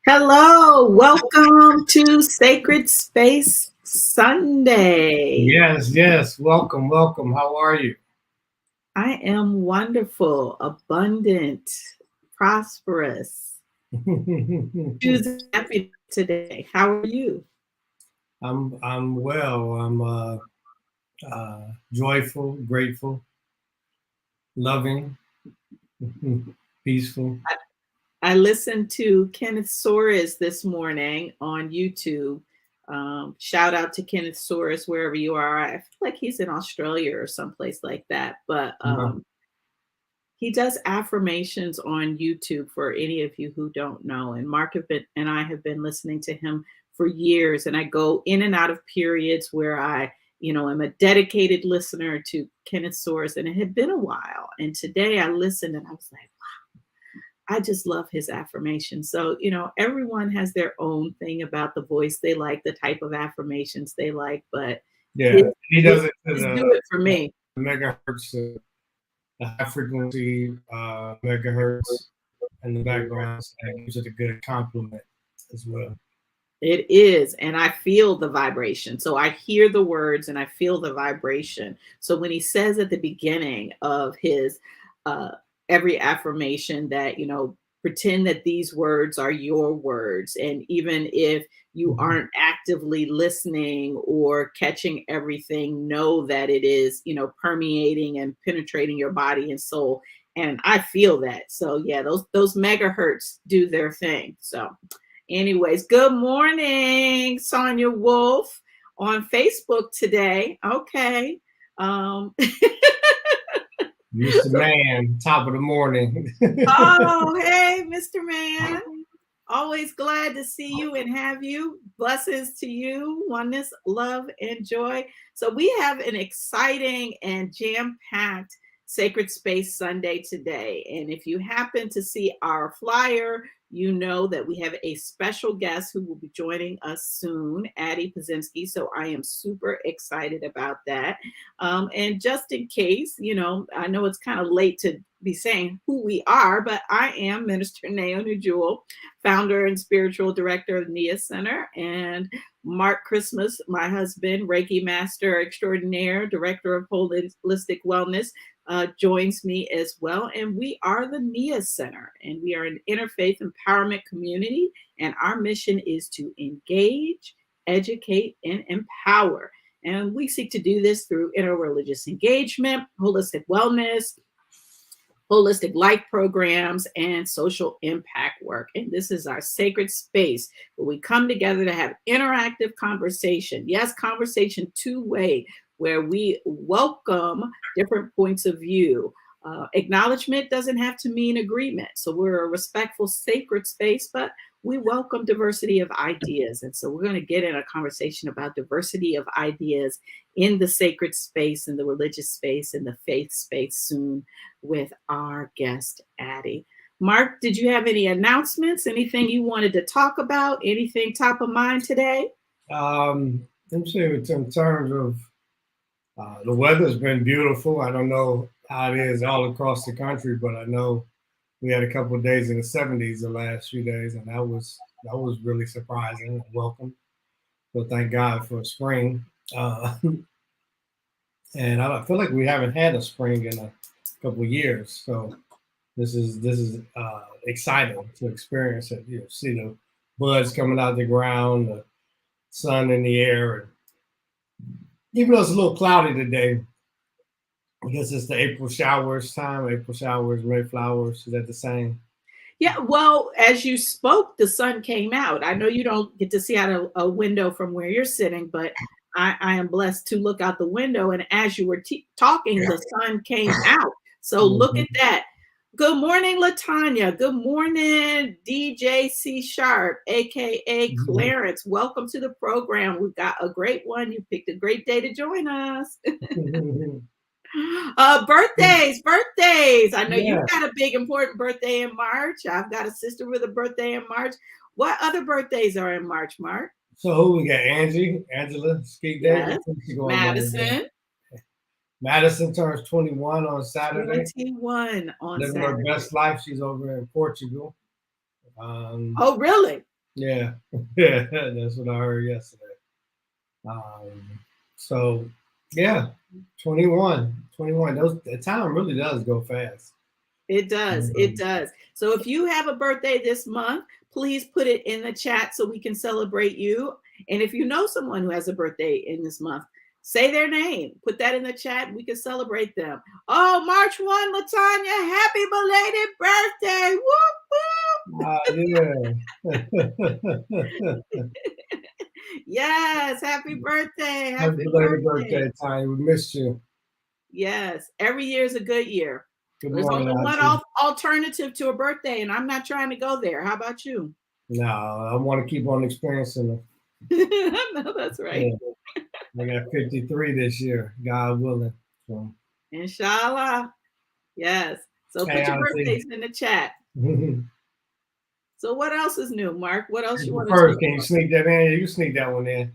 Hello, welcome to Sacred Space Sunday. Yes. Welcome. How are you? I am wonderful, abundant, prosperous, choosing happy today. How are you? I'm well. I'm joyful, grateful, loving, peaceful. I listened to Kenneth Soares this morning on YouTube. Shout out to Kenneth Soares wherever you are. I feel like he's in Australia or someplace like that. But Uh, he does affirmations on YouTube for any of you who don't know. And and I have been listening to him for years. And I go in and out of periods where I am a dedicated listener to Kenneth Soares. And it had been a while. And today I listened and I was like, I just love his affirmation. So, everyone has their own thing about the voice they like, the type of affirmations they like, but his, yeah, he his, does it to his do it for me. megahertz, the high frequency megahertz in the background. So that gives it a good compliment as well. It is. And I feel the vibration. So I hear the words and I feel the vibration. So when he says at the beginning of his uh, every affirmation that, pretend that these words are your words. And even if you aren't actively listening or catching everything, know that it is, permeating and penetrating your body and soul. And I feel that. So yeah, those megahertz do their thing. So anyways, good morning, Sonia Wolf on Facebook today. Okay. Um, Mr. Man, top of the morning. oh, hey, Mr. Man. Always glad to see you and have you. Blessings to you, oneness, love, and joy. So we have an exciting and jam-packed Sacred Space Sunday today. And if you happen to see our flyer, you know that we have a special guest who will be joining us soon, Addie Pazzynski. So I am super excited about that. And just in case, I know it's kind of late to be saying who we are, but I am Minister Niyah, founder and spiritual director of Niyah Center, and Mark Christmas, my husband, Reiki master extraordinaire, director of holistic wellness, joins me as well. And we are the Niyah Center, and we are an interfaith empowerment community. And our mission is to engage, educate, and empower. And we seek to do this through interreligious engagement, holistic wellness, holistic life programs, and social impact work. And this is our sacred space where we come together to have interactive conversation. Yes, conversation two-way, where we welcome different points of view. Acknowledgement doesn't have to mean agreement. So we're a respectful, sacred space, but we welcome diversity of ideas. And so we're going to get in a conversation about diversity of ideas in the sacred space, in the religious space, in the faith space soon with our guest, Addie. Mark, did you have any announcements? Anything you wanted to talk about? Anything top of mind today? I'm saying in terms of the weather's been beautiful. I don't know how it is all across the country, but I know we had a couple of days in the 70s the last few days, and that was really surprising and welcome. So thank God for spring. Uh, and I feel like we haven't had a spring in a couple of years, so this is exciting to experience it. See the buds coming out of the ground, the sun in the air, and even though it's a little cloudy today, I guess it's the April showers time. April showers, May flowers. Is that the same? Yeah, well, as you spoke, the sun came out. I know you don't get to see out a window from where you're sitting, but I am blessed to look out the window. And as you were talking, the sun came out. So look at that. Good morning, Latanya. Good morning, DJ C Sharp, aka Clarence. Welcome to the program. We've got a great one. You picked a great day to join us. Birthdays. I know Yeah. you've got a big important birthday in March. I've got a sister with a birthday in March. What other birthdays are in March, Mark? So who we got? Angela, Speak David. Yes. Madison. Madison turns 21 on Saturday. 21 on Living her Saturday. best life. She's over in Portugal. Oh, really? Yeah, yeah, that's what I heard yesterday. So yeah, 21, 21. Those the time really does go fast. It does. It Um, does. So if you have a birthday this month, please put it in the chat so we can celebrate you. And if you know someone who has a birthday in this month, say their name. Put that in the chat. We can celebrate them. Oh, March 1, Latanya, happy belated birthday. yeah. Whoop, whoop. Yes, happy birthday. Happy Happy belated birthday. birthday, Ty. We missed you. Yes, every year is a good year. Good There's morning, only one Auntie. alternative to a birthday, and I'm not trying to go there. How about you? No, I want to keep on experiencing it. No, that's right. Yeah, I got 53 this year, God willing. So, Inshallah. Yes. So hey, put your Auntie. birthdays in the chat. So what else is new, Mark? What else you April want to 1st, talk can you sneak that in? You can sneak that one in.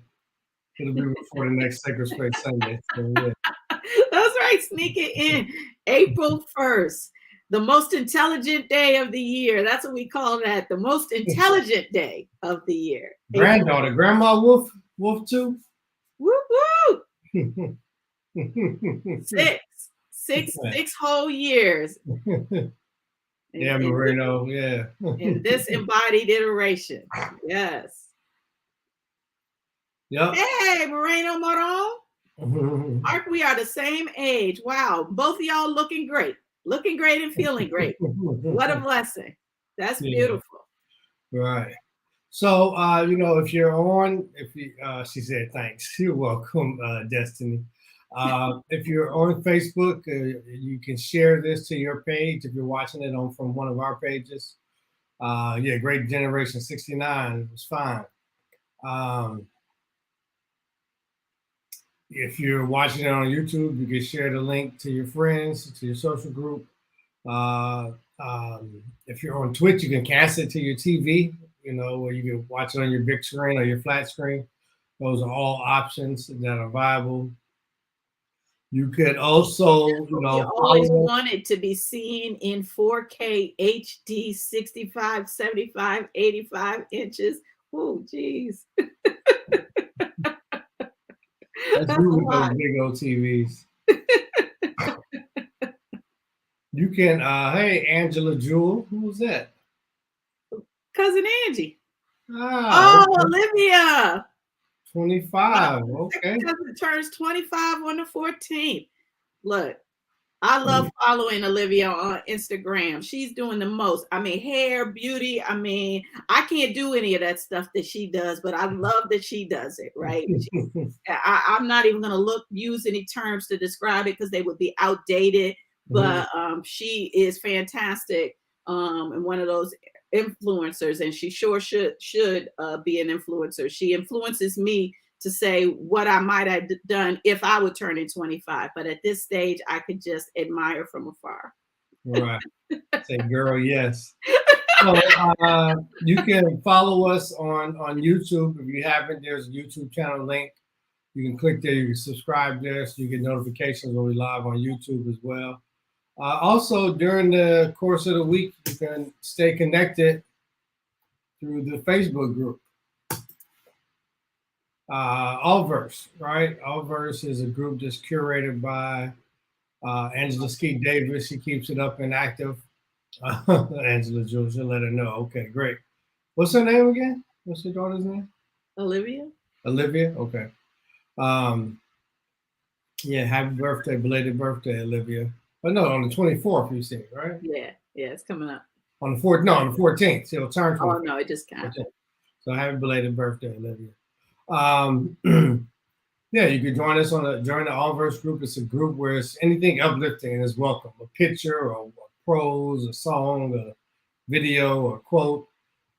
It'll be before the next Sacred Space Sunday. So, yeah. about? That's right. Sneak it in. April 1st, the most intelligent day of the year. That's what we call that. The most intelligent day of the year. April. Granddaughter, Grandma Wolf too? Woo woo. Six whole years Yeah, in Marino, yeah. this embodied iteration. Yes. Yep. Hey, Moreno Moron. Mark, we are the same age. Wow. Both of y'all looking great. Looking great and feeling great. What a blessing. That's Yeah, beautiful. right. So, if you're on, if you, she said, thanks. You're welcome, Destiny. If you're on Facebook, you can share this to your page if you're watching it on from one of our pages. Yeah, Great Generation 69 it was fine. If you're watching it on YouTube, you can share the link to your friends, to your social group. Uh, if you're on Twitch, you can cast it to your TV, where you can watch it on your big screen or your flat screen. Those are all options that are viable. You could also, We always follow us. wanted to be seen in 4K HD 65, 75, 85 inches. Oh, geez. That's That's you a with those lot. big old TVs. You can, hey, Angela Jewel, who was that? Cousin Angie. Ah, Oh, okay. Olivia. 25. My Okay. second cousin turns 25 on the 14th. Look, I love following Olivia on Instagram. She's doing the most. I mean, hair, beauty. I mean, I can't do any of that stuff that she does, but I love that she does it, right? I'm not even going to use any terms to describe it because they would be outdated, but she is fantastic and one of those influencers, and she sure should be an influencer. She influences me to say what I might have done if I would turn in 25. But at this stage, I could just admire from afar. Right. Say, girl, yes. So you can follow us on YouTube. If you haven't, there's a YouTube channel link. You can click there. You can subscribe there so you get notifications when we live on YouTube as well. Also, during the course of the week, you can stay connected through the Facebook group. Allverse, right? Allverse is a group that's curated by Angela Skeet Davis. She keeps it up and active. Angela Jules, you'll let her know. Okay, great. What's her name again? What's your daughter's name? Olivia. Olivia. Okay. Yeah, happy birthday, belated birthday, Olivia. Oh no, on the 24th, you said, right? Yeah, it's coming up. On the 4th, no, on the 14th. She'll turn 24th. Oh no, it just kind of. So happy belated birthday, Olivia. Yeah, you can join us join the Allverse group. It's a group where it's anything uplifting is welcome. A picture or prose, a song, a video or quote.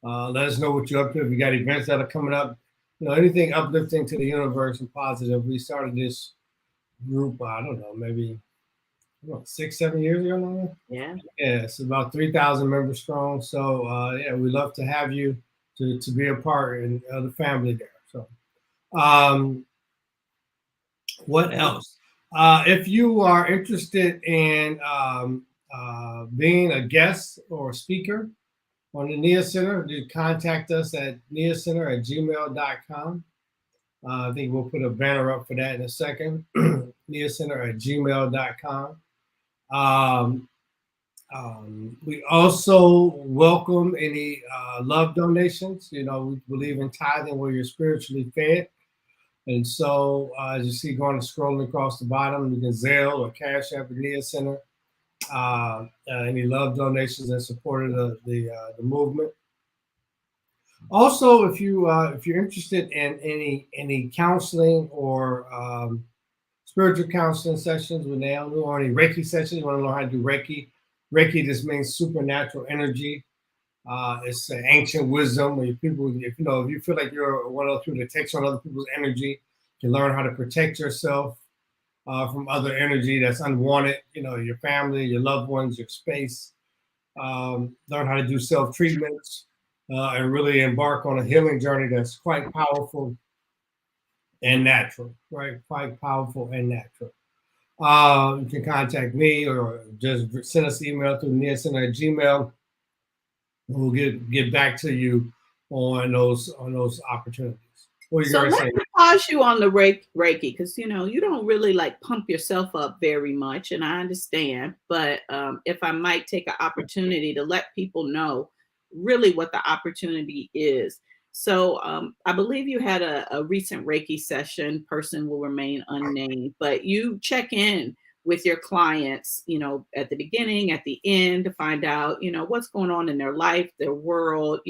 Let us know what you're up to. If you got events that are coming up, anything uplifting to the universe and positive. We started this group, I don't know, maybe 6, 7 years ago now. Yeah. Yeah, it's about 3,000 members strong. So yeah, we love to have you to be a part of the family there. So what else? If you are interested in being a guest or speaker On the Niyah Center, you contact us at niyahcenter@gmail.com. I think we'll put a banner up for that in a second. niyahcenter@gmail.com. Um, we also welcome any love donations. You know, we believe in tithing where you're spiritually fed. And so, as you see, scrolling across the bottom, you can Zelle or Cash App at Niyah Center. Any love donations in support of the movement. Also, if you're interested in any counseling or spiritual counseling sessions with Naomi, or any Reiki sessions, you want to know how to do Reiki. Reiki just means supernatural energy. It's an ancient wisdom where people, if you feel like you're one of those people that takes on other people's energy, you can learn how to protect yourself from other energy that's unwanted. You know, your family, your loved ones, your space. Learn how to do self-treatments and really embark on a healing journey that's quite powerful and natural, right? Quite powerful and natural. You can contact me or just send us an email through Niyah Center at Gmail. We'll get back to you on those opportunities. What are you So going to let say? me pause you on the Reiki, because you don't really like pump yourself up very much, and I understand. But if I might take an opportunity to let people know really what the opportunity is. So I believe you had a recent Reiki session. Person will remain unnamed, but you check in with your clients, at the beginning, at the end, to find out, what's going on in their life, their world,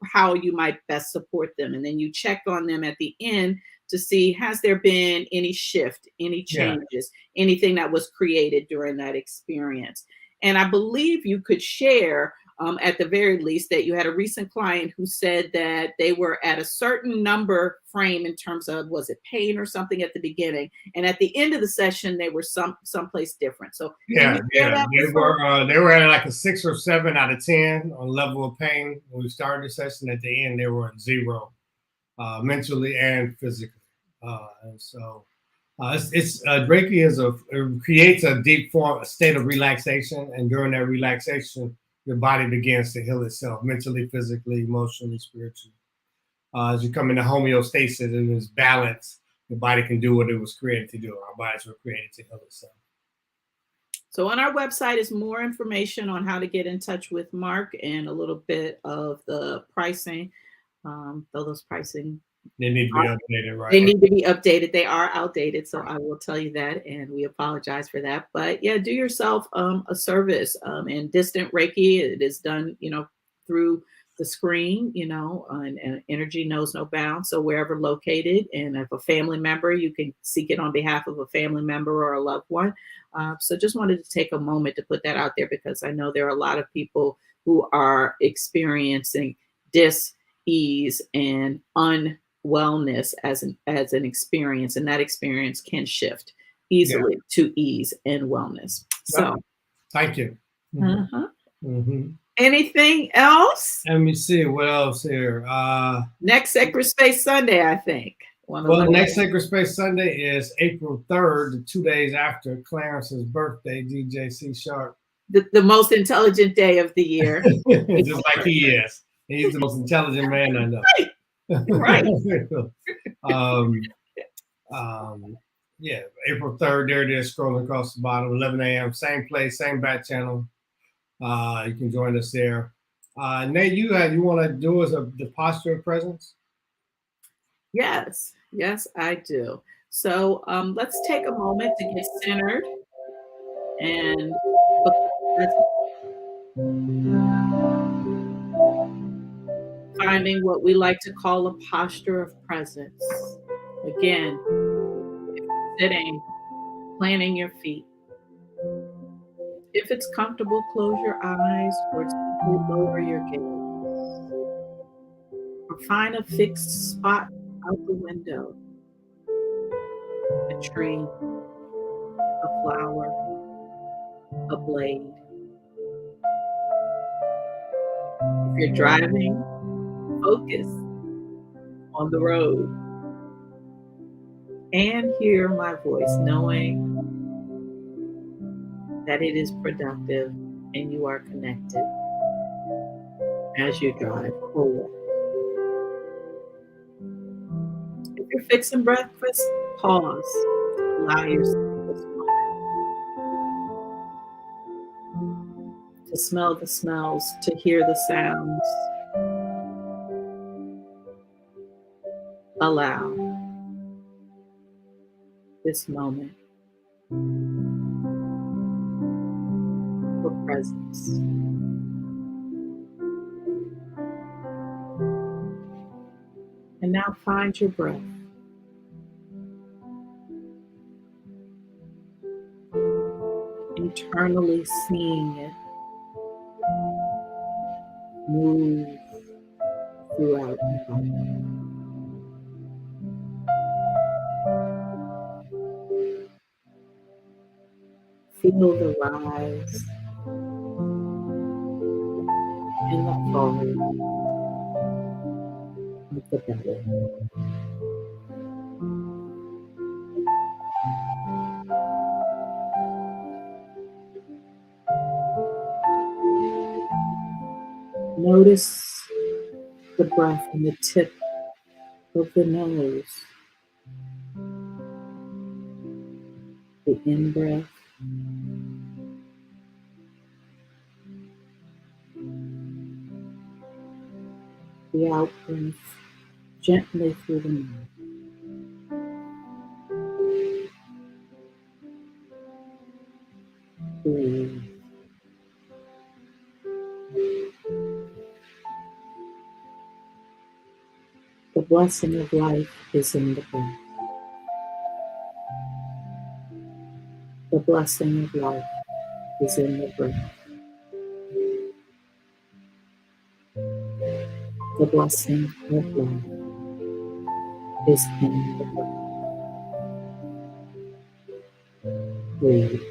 how you might best support them. And then you check on them at the end to see, has there been any shift, any changes, anything that was created during that experience. And I believe you could share at the very least that you had a recent client who said that they were at a certain number frame in terms of, was it pain or something at the beginning, and at the end of the session they were someplace different. So they were at like a 6 or 7 out of 10 on level of pain when we started the session. At the end they were at 0, mentally and physically. And so it's Reiki it creates a deep a state of relaxation, and during that relaxation your body begins to heal itself mentally, physically, emotionally, spiritually. As you come into homeostasis and this balance, the body can do what it was created to do. Our bodies were created to heal itself. So on our website is more information on how to get in touch with Mark and a little bit of the pricing. Though those pricing, they need to be updated, right? They need to be updated. They are outdated, so I will tell you that, and we apologize for that. But yeah, do yourself a service. And distant Reiki, it is done, through the screen, and energy knows no bounds. So wherever located, and if a family member, you can seek it on behalf of a family member or a loved one. So just wanted to take a moment to put that out there, because I know there are a lot of people who are experiencing dis-ease and wellness as an experience, and that experience can shift easily to ease and wellness. So thank you. Anything else? Let me see what else here. Next Sacred Space Sunday, I think. Well, next Sacred Space Sunday is April 3rd, 2 days after Clarence's birthday, DJ C Sharp. The most intelligent day of the year. Just like he is. He's the most intelligent man I know. Right. Yeah, April 3rd, there it is, scrolling across the bottom, 11 a.m., same place, same back channel. You can join us there. Nate, you want to do us the posture of presence? Yes, I do. So let's take a moment to get centered and finding what we like to call a posture of presence. Again, sitting, planting your feet. If it's comfortable, close your eyes or lower your gaze. Or find a fixed spot out the window. A tree, a flower, a blade. If you're driving, focus on the road and hear my voice, knowing that it is productive and you are connected. as you drive forward. If you're fixing breakfast, pause. Allow yourself this moment to smell the smells, to hear the sounds. Allow this moment for presence. And now find your breath. Internally seeing it move throughout your body. Feel the rise and the fall of the belly. Notice the breath on the tip of the nose, the in-breath, the out-breath, gently through the mouth. Breathe. The blessing of life is in the breath. The blessing of life is in the breath. The blessing of life is in the breath. Breathe.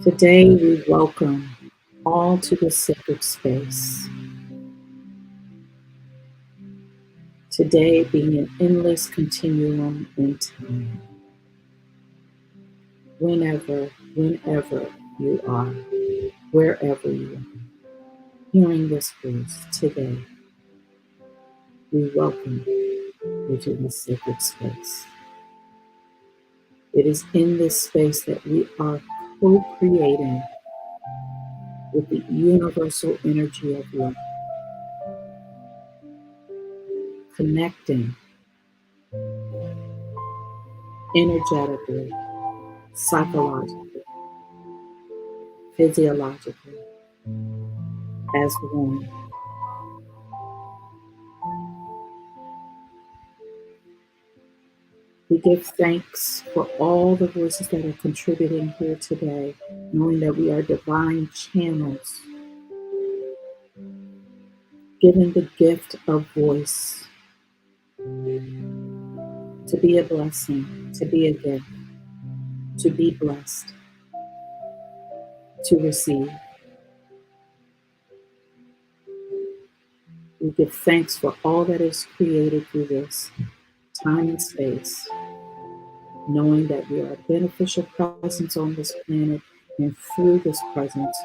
Today we welcome all to the sacred space. Today being an endless continuum in time. Whenever you are, wherever you are, hearing this voice today, we welcome you to this sacred space. It is in this space that we are co-creating with the universal energy of love, connecting energetically, psychologically, physiologically, as one. We give thanks for all the voices that are contributing here today, knowing that we are divine channels, given the gift of voice to be a blessing, to be a gift, to be blessed, to receive. We give thanks for all that is created through this time and space, knowing that we are a beneficial presence on this planet, and through this presence,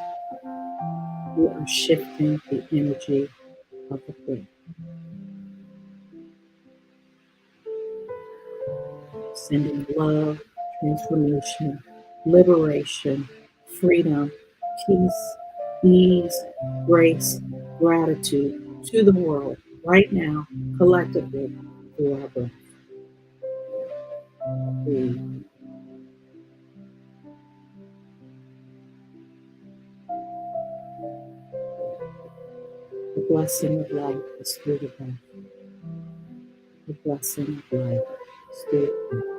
we are shifting the energy of the planet. Sending love, transformation, liberation, freedom, peace, ease, grace, gratitude to the world right now, collectively, through our breath. Breathe. The blessing of life is through the breath. The blessing of life is through the breath.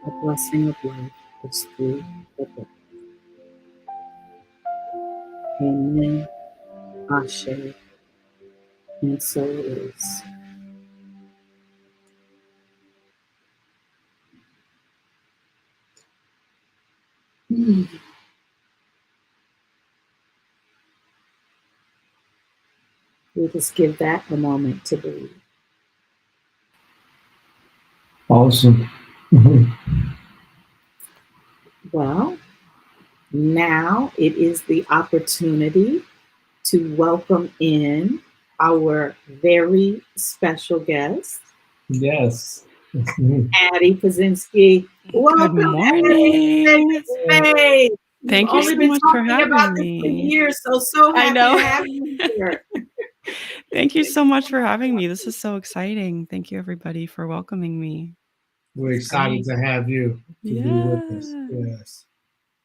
The blessing of life is through the breath. Amen. Ashe. And so it is. We just give that a moment to breathe. Awesome. Well, now it is the opportunity to welcome in our very special guest, Yes. Addie Pazzynski. Good Welcome, Addie, morning. Sacred Space. We've Thank you only so been much for talking about having this for me. years, so I happy know. to have you here. Thank you so much for having me. This is so exciting. Thank you, everybody, for welcoming me. We're excited to have you to be with us. Yeah. Yes.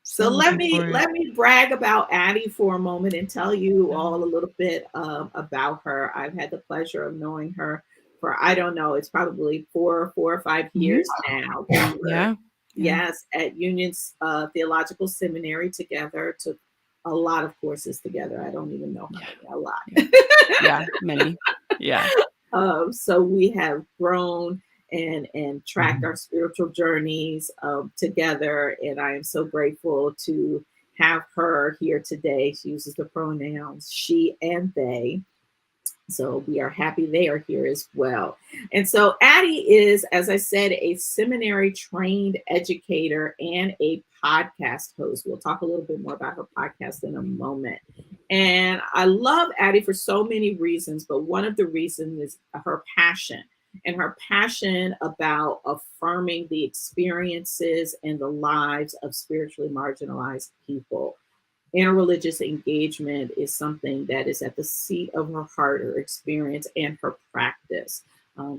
So let me brag about Addie for a moment and tell you all a little bit about her. I've had the pleasure of knowing her for, I don't know, it's probably four or 5 years now. Yeah. Yes, at Union's Theological Seminary together, took a lot of courses together. I don't even know how many, a lot. Yeah, many. Yeah. So we have grown and tracked our spiritual journeys together, and I am so grateful to have her here today. She uses the pronouns she and they. So we are happy they are here as well. And so Addie is, as I said, a seminary trained educator and a podcast host. We'll talk a little bit more about her podcast in a moment. And I love Addie for so many reasons, but one of the reasons is her passion and her passion about affirming the experiences and the lives of spiritually marginalized people. Interreligious engagement is something that is at the seat of her heart, her experience, and her practice.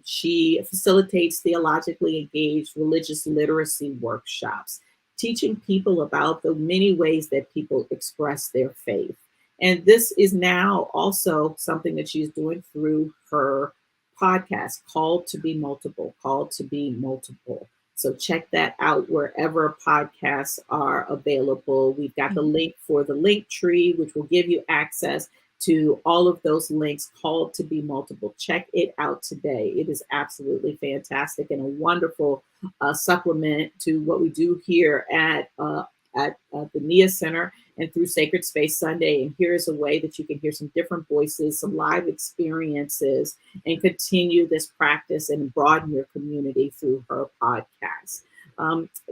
She facilitates theologically engaged religious literacy workshops, teaching people about the many ways that people express their faith. And this is now also something that she's doing through her podcast, Called to Be Multiple, Called to Be Multiple. So check that out wherever podcasts are available. We've got the link for the link tree, which will give you access to all of those links, Called to Be Multiple. Check it out today. It is absolutely fantastic and a wonderful supplement to what we do here at the Niyah Center and through Sacred Space Sunday. And here's a way that you can hear some different voices, some live experiences, and continue this practice and broaden your community through her podcast.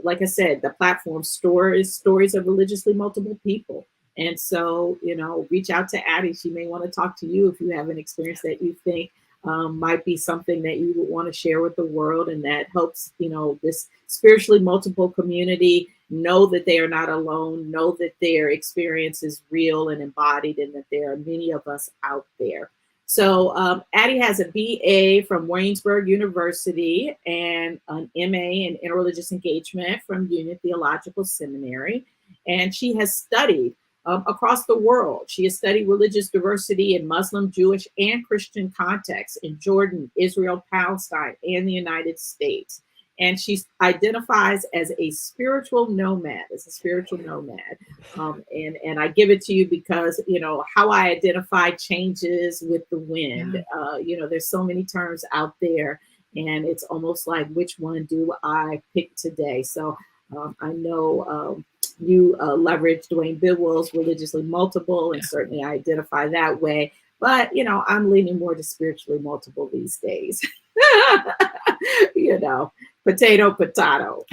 Like I said, the platform stories of religiously multiple people. And so, reach out to Addie. She may want to talk to you if you have an experience that you think might be something that you would want to share with the world, and that helps, this spiritually multiple community know that they are not alone, know that their experience is real and embodied, and that there are many of us out there. So Addie has a BA from Waynesburg University and an MA in interreligious engagement from Union Theological Seminary. And she has studied across the world. She has studied religious diversity in Muslim, Jewish, and Christian contexts in Jordan, Israel, Palestine, and the United States. And she identifies as a spiritual nomad, and I give it to you because, how I identify changes with the wind. There's so many terms out there, and it's almost like, which one do I pick today? So I know you leverage Dwayne Bidwell's Religiously Multiple, and certainly I identify that way. But, I'm leaning more to spiritually multiple these days. Potato.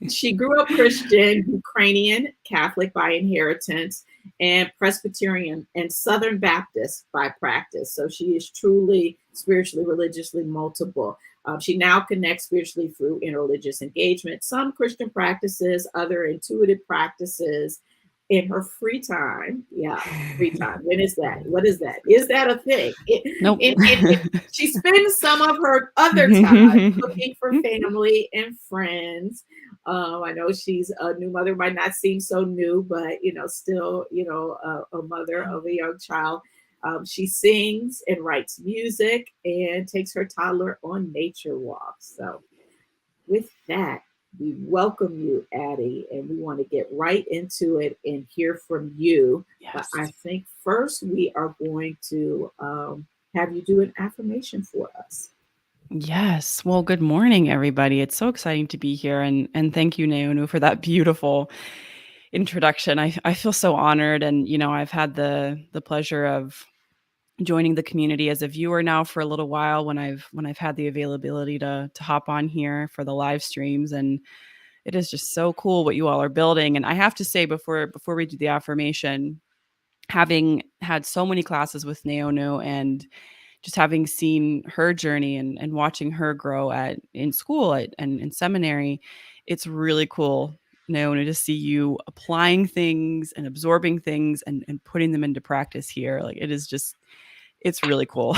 She grew up Christian, Ukrainian, Catholic by inheritance, and Presbyterian and Southern Baptist by practice. So she is truly spiritually, religiously multiple. She now connects spiritually through interreligious engagement, some Christian practices, other intuitive practices. In her free time, free time. When is that? What is that? Is that a thing? Nope. She spends some of her other time looking for family and friends. I know she's a new mother, might not seem so new, but still, a mother of a young child. She sings and writes music and takes her toddler on nature walks. So, with that, we welcome you, Addie, and we want to get right into it and hear from you. Yes. But I think first we are going to have you do an affirmation for us. Yes. Well, good morning, everybody. It's so exciting to be here. And thank you, Naonu, for that beautiful introduction. I feel so honored. And, I've had the pleasure of joining the community as a viewer now for a little while when I've had the availability to hop on here for the live streams, and it is just so cool what you all are building. And I have to say, before we do the affirmation, having had so many classes with Naonu and just having seen her journey and watching her grow in school and in seminary, it's really cool, Naonu, to see you applying things and absorbing things and putting them into practice here. Like, it is just, it's really cool.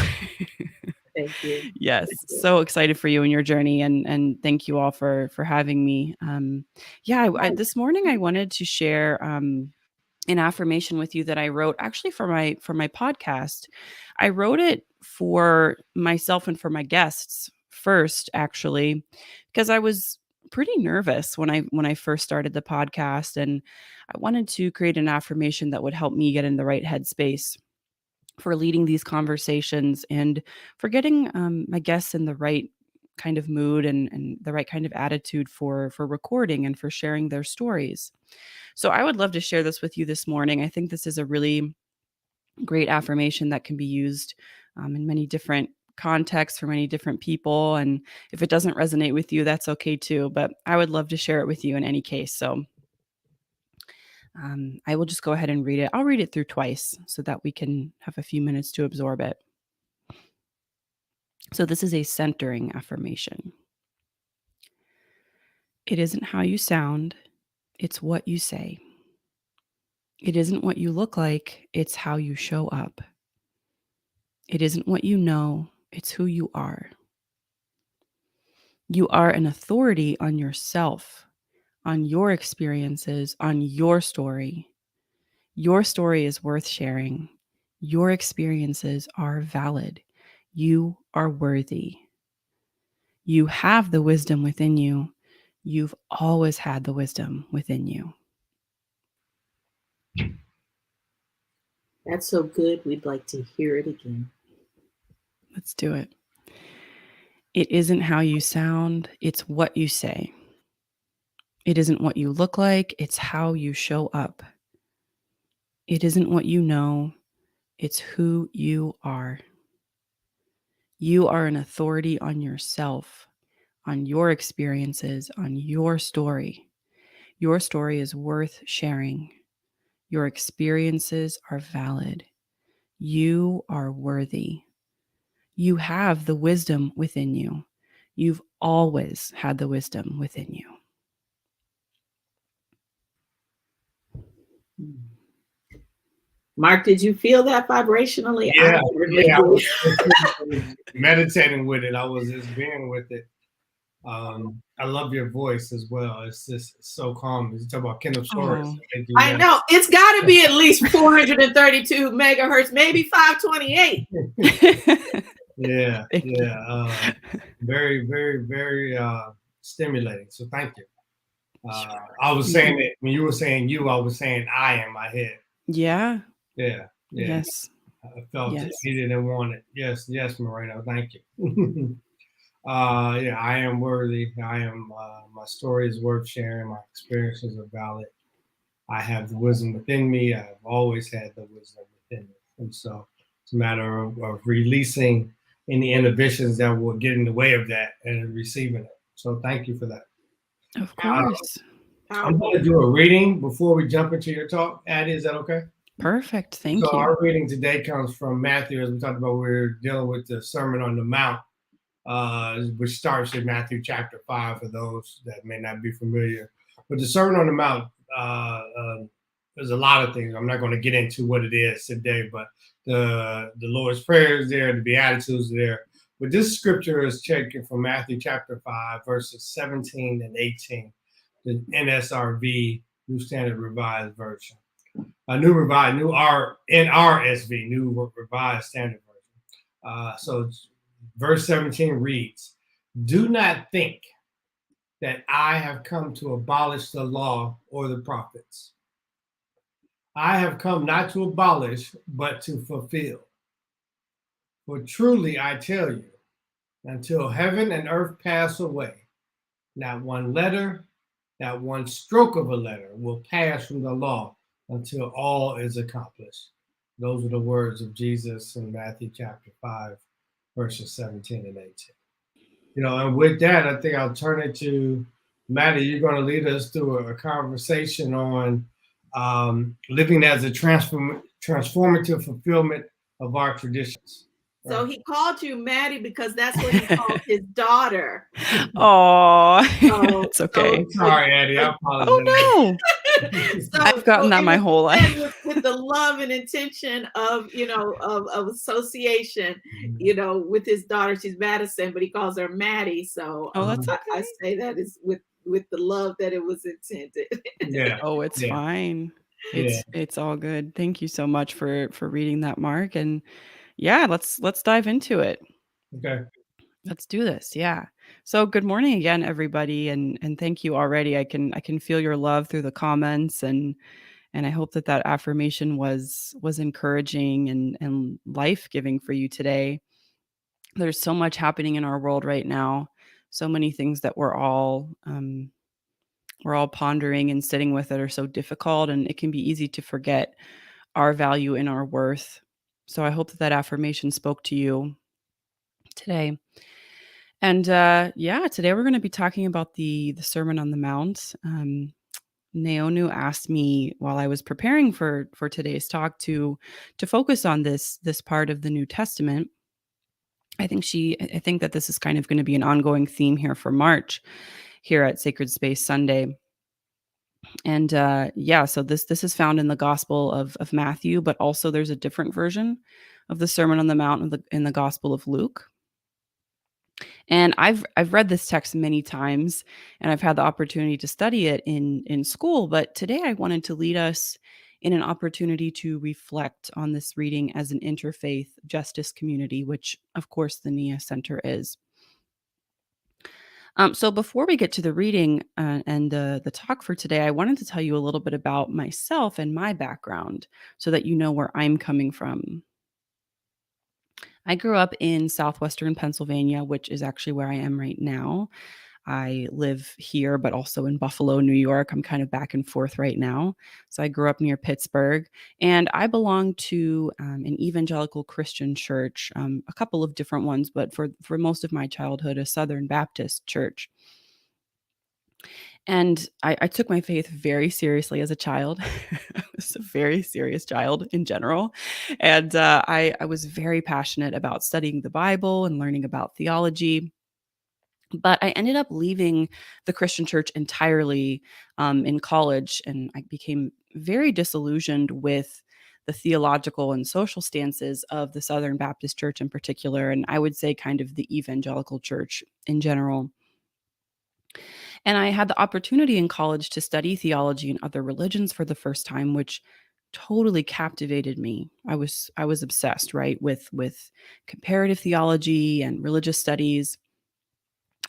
Thank you. Yes. Thank you. So excited for you and your journey. And thank you all for having me. This morning I wanted to share, an affirmation with you that I wrote actually for my podcast. I wrote it for myself and for my guests first, actually, because I was pretty nervous when I first started the podcast, and I wanted to create an affirmation that would help me get in the right headspace for leading these conversations and for getting my guests in the right kind of mood and the right kind of attitude for recording and for sharing their stories. So I would love to share this with you this morning. I think this is a really great affirmation that can be used in many different contexts for many different people. And if it doesn't resonate with you, that's okay too. But I would love to share it with you in any case. So I will just go ahead and read it. I'll read it through twice so that we can have a few minutes to absorb it. So this is a centering affirmation. It isn't how you sound, it's what you say. It isn't what you look like, it's how you show up. It isn't what you know, it's who you are. You are an authority on yourself, on your experiences, on your story. Your story is worth sharing. Your experiences are valid. You are worthy. You have the wisdom within you. You've always had the wisdom within you. That's so good. We'd like to hear it again. Let's do it. It isn't how you sound, it's what you say. It isn't what you look like, it's how you show up. It isn't what you know, it's who you are. You are an authority on yourself, on your experiences, on your story. Your story is worth sharing. Your experiences are valid. You are worthy. You have the wisdom within you. You've always had the wisdom within you. Mark, did you feel that vibrationally? Yeah, I was meditating with it. I was just being with it. I love your voice as well. It's just so calm. You talk about Kenosaurus. I know. It's got to be at least 432 megahertz, maybe 528. Yeah. Very, very, very stimulating. So thank you. I was saying it when you were saying you, I was saying I in my head. Yeah. Yes. I felt it, needed and wanted. Yes, Moreno. Thank you. I am worthy. I am. My story is worth sharing. My experiences are valid. I have the wisdom within me. I've always had the wisdom within me, and so it's a matter of releasing any inhibitions that will get in the way of that and receiving it. So thank you for that. Of course. I'm going to do a reading before we jump into your talk. Addie, is that okay? Perfect. Thank you. So our reading today comes from Matthew, as we talked about. We're dealing with the Sermon on the Mount, which starts in Matthew chapter 5 for those that may not be familiar. But the Sermon on the Mount, there's a lot of things. I'm not going to get into what it is today, but the Lord's Prayer is there, the Beatitudes are there. But this scripture is taken from Matthew chapter 5, verses 17 and 18, the NSRV, New Standard Revised Version. New NRSV, New Revised Standard Version. So verse 17 reads, "Do not think that I have come to abolish the law or the prophets. I have come not to abolish, but to fulfill. For truly I tell you, until heaven and earth pass away, not one letter, not one stroke of a letter will pass from the law until all is accomplished." Those are the words of Jesus in Matthew chapter 5, verses 17 and 18. And with that, I think I'll turn it to Maddie. You're going to lead us through a conversation on living as a transformative fulfillment of our traditions. So he called you Maddie because that's what he called his daughter. Oh, So, it's okay. Sorry, Addie. I apologize. Oh no, I've gotten that my whole life. With the love and intention of of association, with his daughter, she's Madison, but he calls her Maddie. So That's okay. I say that is with the love that it was intended. Yeah. Oh, it's fine. It's all good. Thank you so much for reading that, Mark. And yeah, let's dive into it. Okay. Let's do this. Yeah. So good morning again, everybody, and thank you already. I can feel your love through the comments, and I hope that affirmation was encouraging and life-giving for you today. There's so much happening in our world right now. So many things that we're all pondering and sitting with that are so difficult, and it can be easy to forget our value and our worth. So I hope that affirmation spoke to you today. And today we're going to be talking about the Sermon on the Mount. Naonu asked me while I was preparing for today's talk to focus on this part of the New Testament. I think that this is kind of going to be an ongoing theme here for March here at Sacred Space Sunday. And so this is found in the Gospel of Matthew, but also there's a different version of the Sermon on the Mount in the Gospel of Luke. And I've read this text many times, and I've had the opportunity to study it in school. But today I wanted to lead us in an opportunity to reflect on this reading as an interfaith justice community, which of course the Niyah Center is. So before we get to the reading and the talk for today, I wanted to tell you a little bit about myself and my background so that you know where I'm coming from. I grew up in southwestern Pennsylvania, which is actually where I am right now. I live here, but also in Buffalo, New York. I'm kind of back and forth right now. So I grew up near Pittsburgh, and I belong to an evangelical Christian church, a couple of different ones, but for most of my childhood, a Southern Baptist church. And I took my faith very seriously as a child. I was a very serious child in general. And I was very passionate about studying the Bible and learning about theology. But I ended up leaving the Christian church entirely in college, and I became very disillusioned with the theological and social stances of the Southern Baptist Church in particular, and I would say kind of the evangelical church in general. And I had the opportunity in college to study theology and other religions for the first time, which totally captivated me. I was obsessed, right, with comparative theology and religious studies.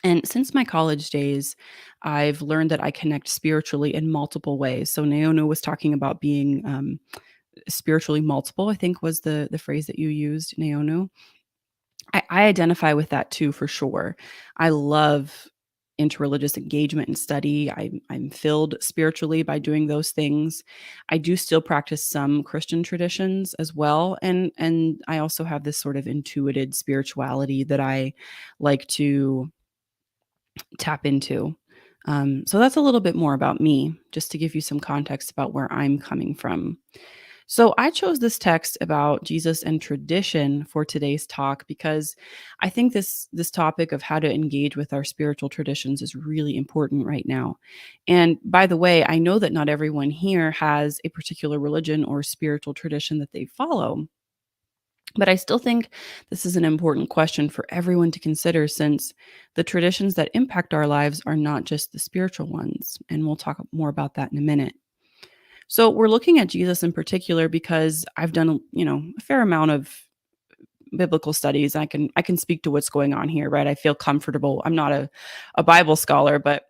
And since my college days, I've learned that I connect spiritually in multiple ways. So Naonu was talking about being spiritually multiple, I think was the phrase that you used, Naonu. I identify with that too, for sure. I love interreligious engagement and study. I'm filled spiritually by doing those things. I do still practice some Christian traditions as well, and I also have this sort of intuited spirituality that I like to tap into. So that's a little bit more about me, just to give you some context about where I'm coming from. So I chose this text about Jesus and tradition for today's talk because I think this topic of how to engage with our spiritual traditions is really important right now. And by the way, I know that not everyone here has a particular religion or spiritual tradition that they follow. But I still think this is an important question for everyone to consider, since the traditions that impact our lives are not just the spiritual ones. And we'll talk more about that in a minute. So we're looking at Jesus in particular because I've done, a fair amount of biblical studies. I can speak to what's going on here, right? I feel comfortable. I'm not a Bible scholar, but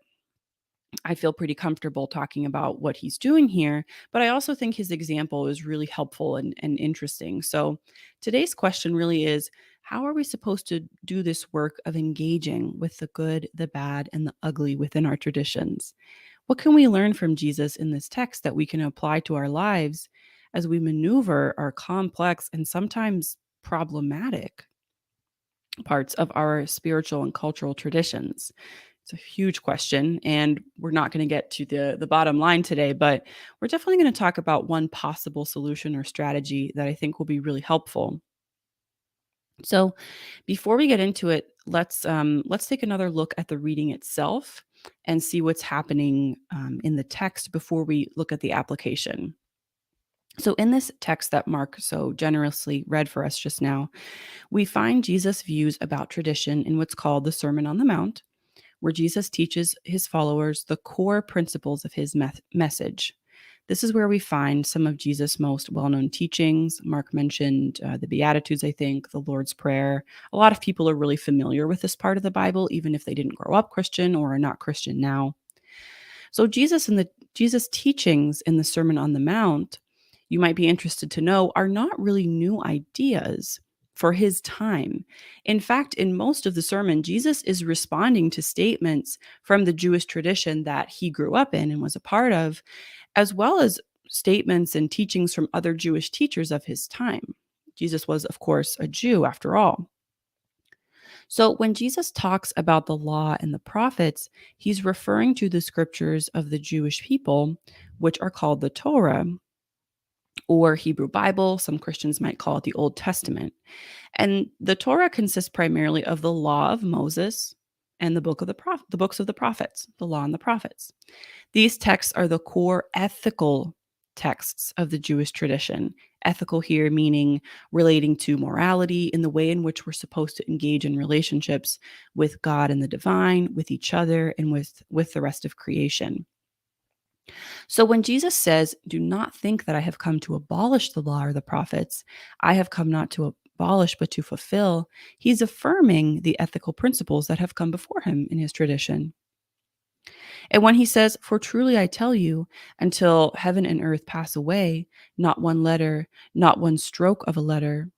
I feel pretty comfortable talking about what he's doing here. But I also think his example is really helpful and interesting. So today's question really is, how are we supposed to do this work of engaging with the good, the bad, and the ugly within our traditions? What can we learn from Jesus in this text that we can apply to our lives as we maneuver our complex and sometimes problematic parts of our spiritual and cultural traditions? It's a huge question, and we're not going to get to the bottom line today, but we're definitely going to talk about one possible solution or strategy that I think will be really helpful. So, before we get into it, let's take another look at the reading itself and see what's happening in the text before we look at the application. So, in this text that Mark so generously read for us just now, we find Jesus' views about tradition in what's called the Sermon on the Mount, where Jesus teaches his followers the core principles of his message. This is where we find some of Jesus' most well-known teachings. Mark mentioned the Beatitudes, I think, the Lord's Prayer. A lot of people are really familiar with this part of the Bible, even if they didn't grow up Christian or are not Christian now. So Jesus teachings in the Sermon on the Mount, you might be interested to know, are not really new ideas for his time. In fact, in most of the sermon, Jesus is responding to statements from the Jewish tradition that he grew up in and was a part of, as well as statements and teachings from other Jewish teachers of his time. Jesus was, of course, a Jew after all. So when Jesus talks about the law and the prophets, he's referring to the scriptures of the Jewish people, which are called the Torah or Hebrew Bible. Some Christians might call it the Old Testament. And the Torah consists primarily of the law of Moses and the books of the prophets, the law and the prophets. These texts are the core ethical texts of the Jewish tradition. Ethical here meaning relating to morality in the way in which we're supposed to engage in relationships with God and the divine, with each other, and with the rest of creation. So when Jesus says, "Do not think that I have come to abolish the law or the prophets, I have come not to abolish but to fulfill," he's affirming the ethical principles that have come before him in his tradition. And when he says, "For truly I tell you, until heaven and earth pass away, not one letter, not one stroke of a letter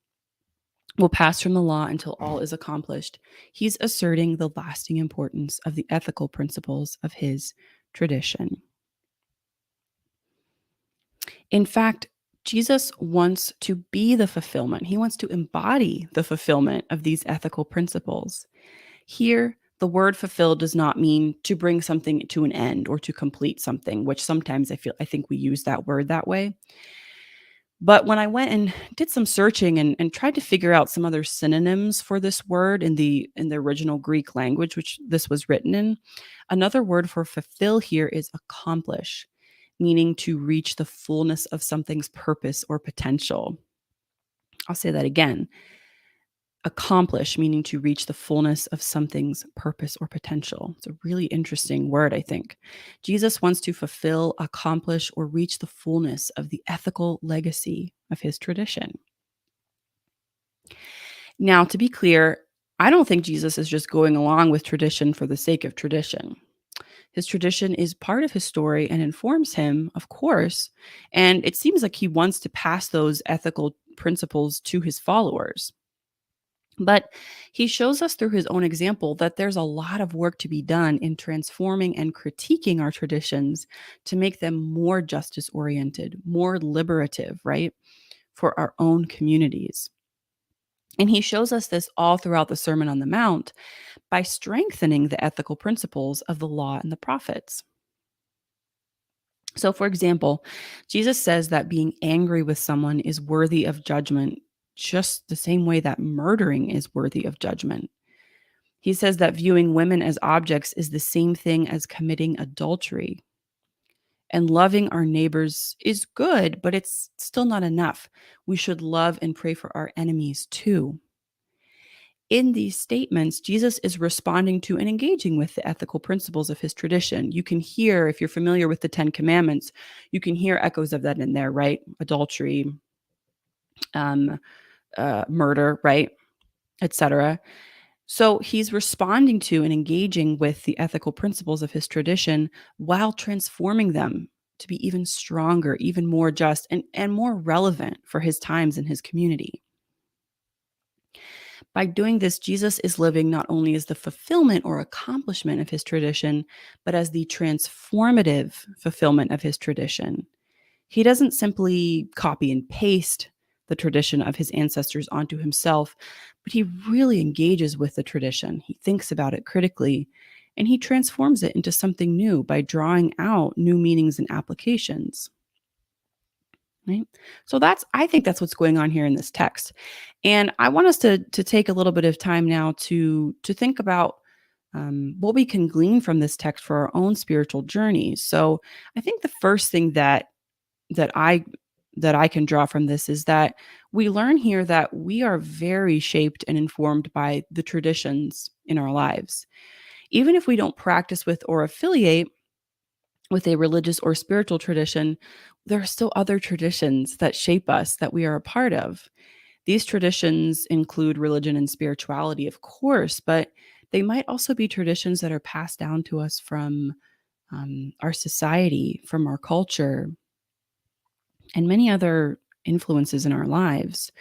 will pass from the law until all is accomplished," he's asserting the lasting importance of the ethical principles of his tradition. In fact, Jesus wants to be the fulfillment. He wants to embody the fulfillment of these ethical principles. Here, the word fulfill does not mean to bring something to an end or to complete something, which sometimes I think we use that word that way. But when I went and did some searching and tried to figure out some other synonyms for this word in the original Greek language, which this was written in, another word for fulfill here is accomplish, meaning to reach the fullness of something's purpose or potential. I'll say that again. Accomplish, meaning to reach the fullness of something's purpose or potential. It's a really interesting word, I think. Jesus wants to fulfill, accomplish, or reach the fullness of the ethical legacy of his tradition. Now, to be clear, I don't think Jesus is just going along with tradition for the sake of tradition. His tradition is part of his story and informs him, of course, and it seems like he wants to pass those ethical principles to his followers. But he shows us through his own example that there's a lot of work to be done in transforming and critiquing our traditions to make them more justice oriented, more liberative, right, for our own communities. And he shows us this all throughout the Sermon on the Mount by strengthening the ethical principles of the law and the prophets. So, for example, Jesus says that being angry with someone is worthy of judgment, just the same way that murdering is worthy of judgment. He says that viewing women as objects is the same thing as committing adultery. And loving our neighbors is good, but it's still not enough. We should love and pray for our enemies too. In these statements, Jesus is responding to and engaging with the ethical principles of his tradition. You can hear, if you're familiar with the 10 Commandments, you can hear echoes of that in there, right? Adultery, murder, right? Etc. So he's responding to and engaging with the ethical principles of his tradition while transforming them to be even stronger, even more just, and more relevant for his times and his community. By doing this, Jesus is living not only as the fulfillment or accomplishment of his tradition, but as the transformative fulfillment of his tradition. He doesn't simply copy and paste the tradition of his ancestors onto himself, but he really engages with the tradition. He thinks about it critically, and he transforms it into something new by drawing out new meanings and applications. Right? So I think that's what's going on here in this text. And I want us to take a little bit of time now to think about what we can glean from this text for our own spiritual journeys. So I think the first thing that I can draw from this is that we learn here that we are very shaped and informed by the traditions in our lives. Even if we don't practice with or affiliate with a religious or spiritual tradition, there are still other traditions that shape us that we are a part of. These traditions include religion and spirituality, of course, but they might also be traditions that are passed down to us from our society, from our culture, and many other influences in our lives.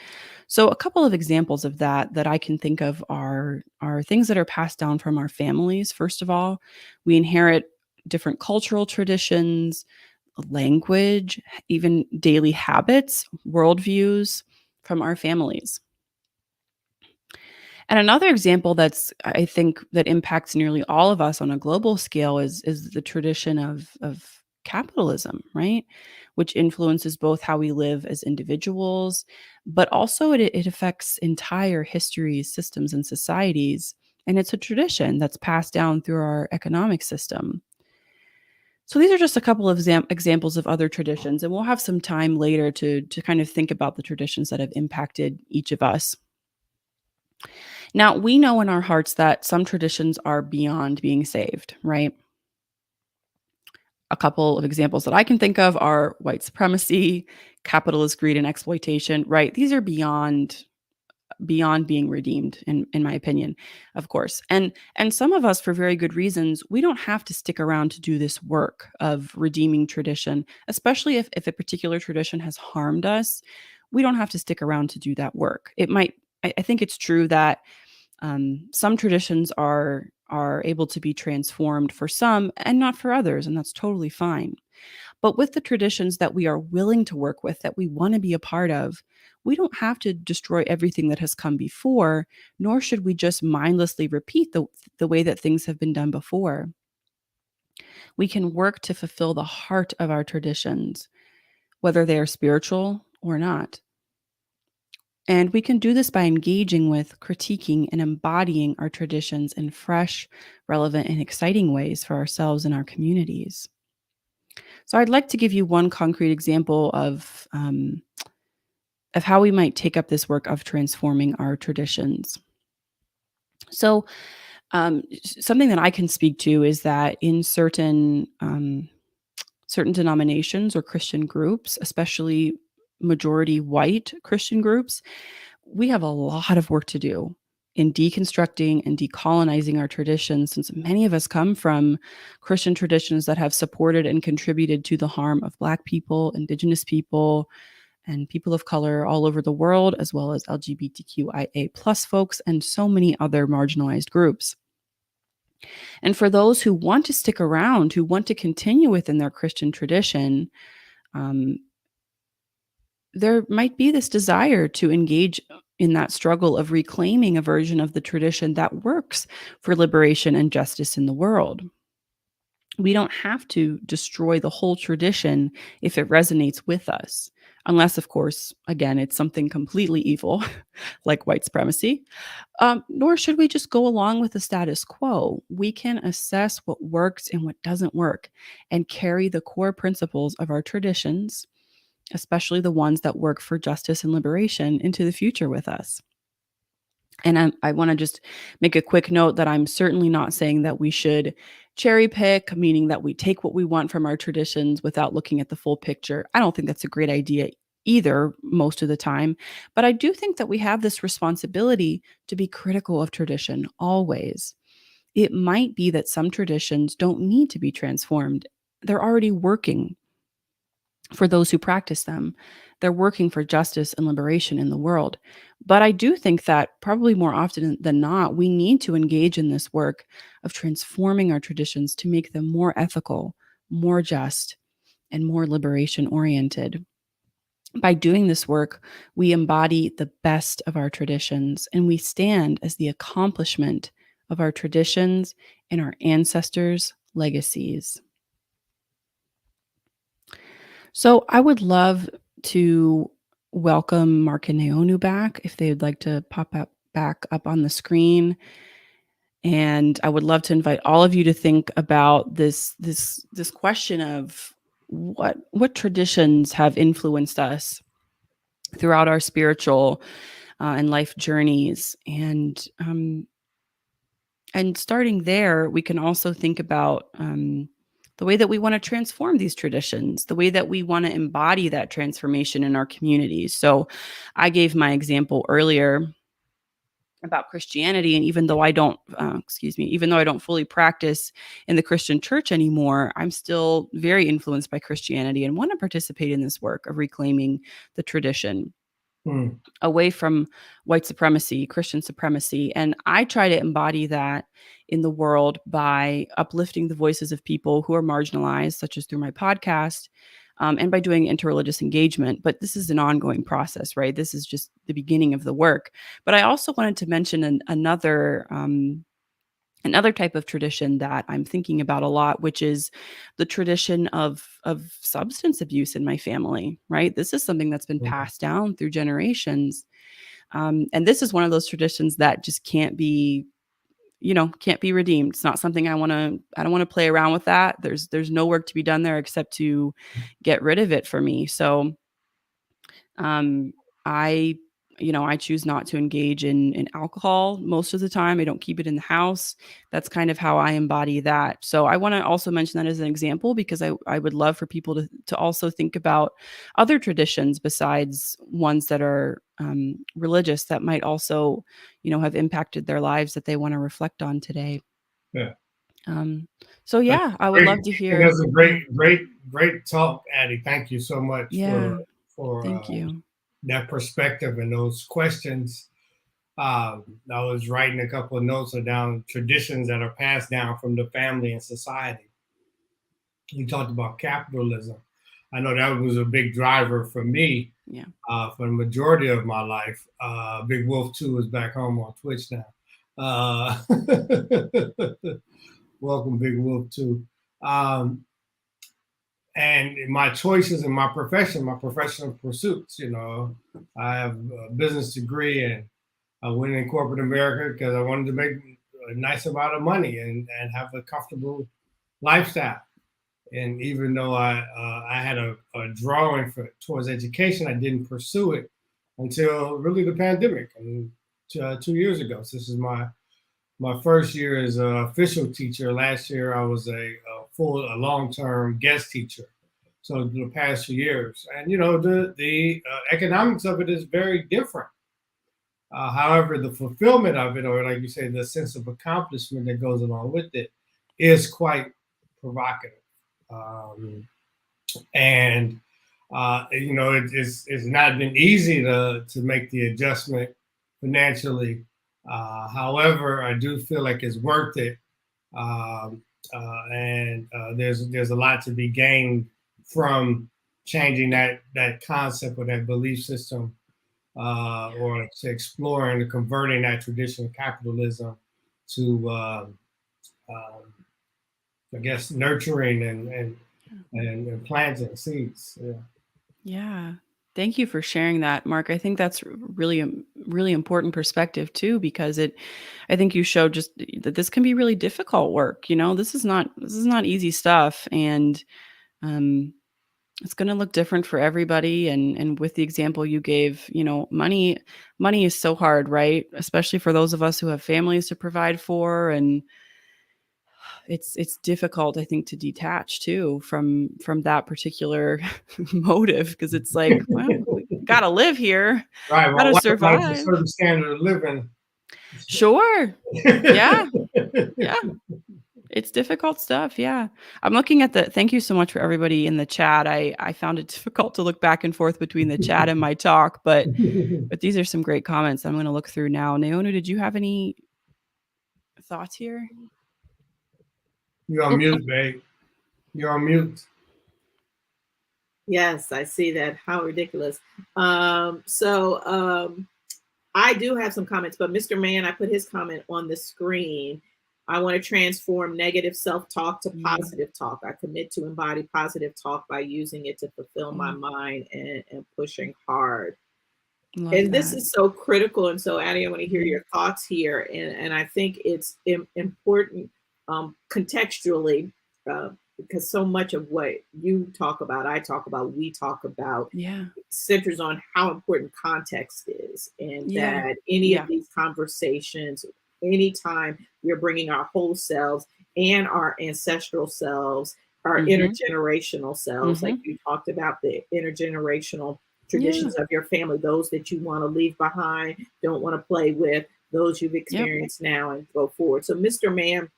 So a couple of examples of that I can think of are things that are passed down from our families. First of all, we inherit different cultural traditions, language, even daily habits, worldviews from our families. And another example that's I think that impacts nearly all of us on a global scale is the tradition of capitalism, right? Which influences both how we live as individuals, but also it affects entire histories, systems, and societies. And it's a tradition that's passed down through our economic system. So these are just a couple of examples of other traditions, and we'll have some time later to kind of think about the traditions that have impacted each of us. Now, we know in our hearts that some traditions are beyond being saved, right? A couple of examples that I can think of are white supremacy, capitalist greed and exploitation, right? These are beyond being redeemed in my opinion, of course. And some of us, for very good reasons, we don't have to stick around to do this work of redeeming tradition, especially if a particular tradition has harmed us. We don't have to stick around to do that work. It might I think it's true that some traditions are able to be transformed for some and not for others, and that's totally fine. But with the traditions that we are willing to work with, that we want to be a part of, we don't have to destroy everything that has come before, nor should we just mindlessly repeat the way that things have been done before. We can work to fulfill the heart of our traditions, whether they are spiritual or not. And we can do this by engaging with, critiquing, and embodying our traditions in fresh, relevant, and exciting ways for ourselves and our communities. So I'd like to give you one concrete example of how we might take up this work of transforming our traditions. So something that I can speak to is that in certain denominations or Christian groups, especially majority white Christian groups, we have a lot of work to do in deconstructing and decolonizing our traditions, since many of us come from Christian traditions that have supported and contributed to the harm of Black people, Indigenous people, and people of color all over the world, as well as LGBTQIA plus folks and so many other marginalized groups. And for those who want to stick around, who want to continue within their Christian tradition, there might be this desire to engage in that struggle of reclaiming a version of the tradition that works for liberation and justice in the world. We don't have to destroy the whole tradition if it resonates with us, unless, of course, again, it's something completely evil, like white supremacy. Nor should we just go along with the status quo. We can assess what works and what doesn't work and carry the core principles of our traditions, especially the ones that work for justice and liberation, into the future with us. And I want to just make a quick note that I'm certainly not saying that we should cherry pick, meaning that we take what we want from our traditions without looking at the full picture. I don't think that's a great idea either most of the time. But I do think that we have this responsibility to be critical of tradition always. It might be that some traditions don't need to be transformed. They're already working for those who practice them. They're working for justice and liberation in the world. But I do think that probably more often than not, we need to engage in this work of transforming our traditions to make them more ethical, more just, and more liberation oriented. By doing this work, we embody the best of our traditions, and we stand as the accomplishment of our traditions and our ancestors' legacies. So I would love to welcome Mark and Neonu back if they would like to pop up back up on the screen. And I would love to invite all of you to think about this question of what traditions have influenced us throughout our spiritual and life journeys. And starting there, we can also think about the way that we want to transform these traditions, the way that we want to embody that transformation in our communities. So I gave my example earlier about Christianity. And even though I don't, even though I don't fully practice in the Christian church anymore, I'm still very influenced by Christianity and want to participate in this work of reclaiming the tradition away from white supremacy, Christian supremacy. And I try to embody that in the world by uplifting the voices of people who are marginalized, such as through my podcast, and by doing interreligious engagement. But this is an ongoing process, right? This is just the beginning of the work. But I also wanted to mention another type of tradition that I'm thinking about a lot, which is the tradition of substance abuse in my family, right? This is something that's been passed down through generations. And this is one of those traditions that just can't be redeemed. It's not something I don't want to play around with that. There's no work to be done there except to get rid of it for me. So I choose not to engage in alcohol most of the time. I don't keep it in the house. That's kind of how I embody that. So I want to also mention that as an example, because I would love for people to also think about other traditions besides ones that are religious that might also, have impacted their lives that they want to reflect on today. Yeah. So yeah, I would love to hear. That's a great talk, Addie. Thank you so much for thank you. That perspective and those questions. I was writing a couple of notes down traditions that are passed down from the family and society. You talked about capitalism. I know that was a big driver for me. Yeah. For the majority of my life. Big Wolf 2 is back home on Twitch now. Welcome, Big Wolf 2. And my choices in my professional pursuits, I have a business degree and I went in corporate America because I wanted to make a nice amount of money and have a comfortable lifestyle. And even though I had a drawing towards education, I didn't pursue it until really the pandemic, and 2 years ago. So this is my first year as an official teacher. Last year I was a long-term guest teacher. So the past few years, and the economics of it is very different. However, the fulfillment of it, or like you say, the sense of accomplishment that goes along with it, is quite provocative. It's not been easy to make the adjustment financially. However, I do feel like it's worth it. There's a lot to be gained from changing that concept or that belief system, or to exploring and converting that tradition of capitalism to, I guess, nurturing and planting seeds. Yeah. Thank you for sharing that, Mark. I think that's really important perspective too, because I think you showed just that this can be really difficult work. This is not easy stuff. And it's going to look different for everybody. And with the example you gave, money is so hard, right? Especially for those of us who have families to provide for. And it's difficult, I think, to detach too from that particular motive, because it's like, well, we gotta live here, Right. Well, gotta like a survive. certain standard of living. Sure. Yeah. It's difficult stuff. Yeah. I'm looking at thank you so much for everybody in the chat. I found it difficult to look back and forth between the chat and my talk, but these are some great comments I'm going to look through now. Neonu, did you have any thoughts here? You're on mute, babe. You're on mute. Yes, I see that. How ridiculous. So I do have some comments, but Mr. Man, I put his comment on the screen. I want to transform negative self-talk to Yeah. positive talk. I commit to embody positive talk by using it to fulfill my Mm, mind and pushing hard. love And this that. is so critical. And so, Addie, I want to hear Mhm. your thoughts here. And I think it's important contextually because so much of what you talk about, I talk about, we talk about, Yeah. centers on how important context is, and Yeah. that any of Yeah. these conversations, anytime we're bringing our whole selves and our ancestral selves, our Mhm. intergenerational selves, like Mhm. you talked about the intergenerational Yeah. traditions of your family, those that you want to leave behind, don't want to play with, those you've Yep. experienced now and go forward. So, Mr. Man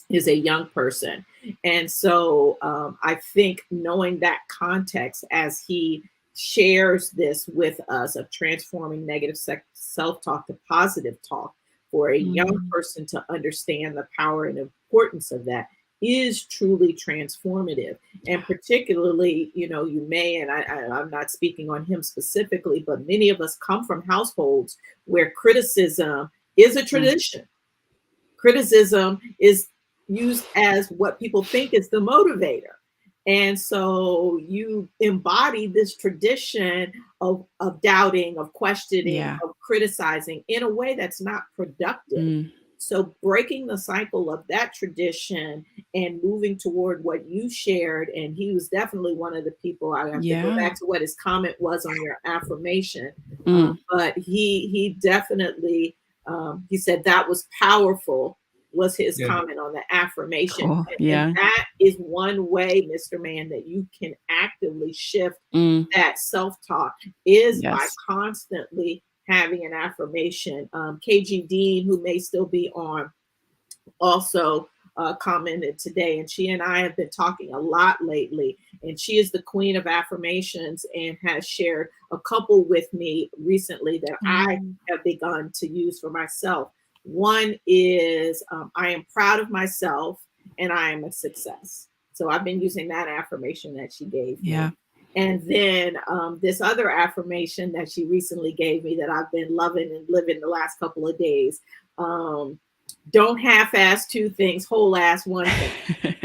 is a young person. And so I think knowing that context as he shares this with us of transforming negative self talk to positive talk for a young Mm. person to understand the power and importance of that is truly transformative. And Yeah. particularly, you may, and I'm not speaking on him specifically, but many of us come from households where criticism is a Mm. tradition. Criticism is used as what people think is the motivator. And so you embody this tradition of doubting, of questioning, Yeah. of criticizing in a way that's not productive. Mm. So breaking the cycle of that tradition and moving toward what you shared, and he was definitely one of the people. I have to go Yeah. back to what his comment was on your affirmation, Mm. but he definitely he said that was powerful, was his Yeah. comment on the affirmation. Cool. And Yeah. that is one way, Mr. Man, that you can actively shift Mm. that self-talk is by Yes. constantly having an affirmation. KG Dean, who may still be on, also commented today, and she and I have been talking a lot lately. And she is the queen of affirmations and has shared a couple with me recently that I Oh. have begun to use for myself. One is I am proud of myself and I am a success. So I've been using that affirmation that she gave me. Yeah. And then this other affirmation that she recently gave me that I've been loving and living the last couple of days. Don't half-ass two things, whole ass one thing.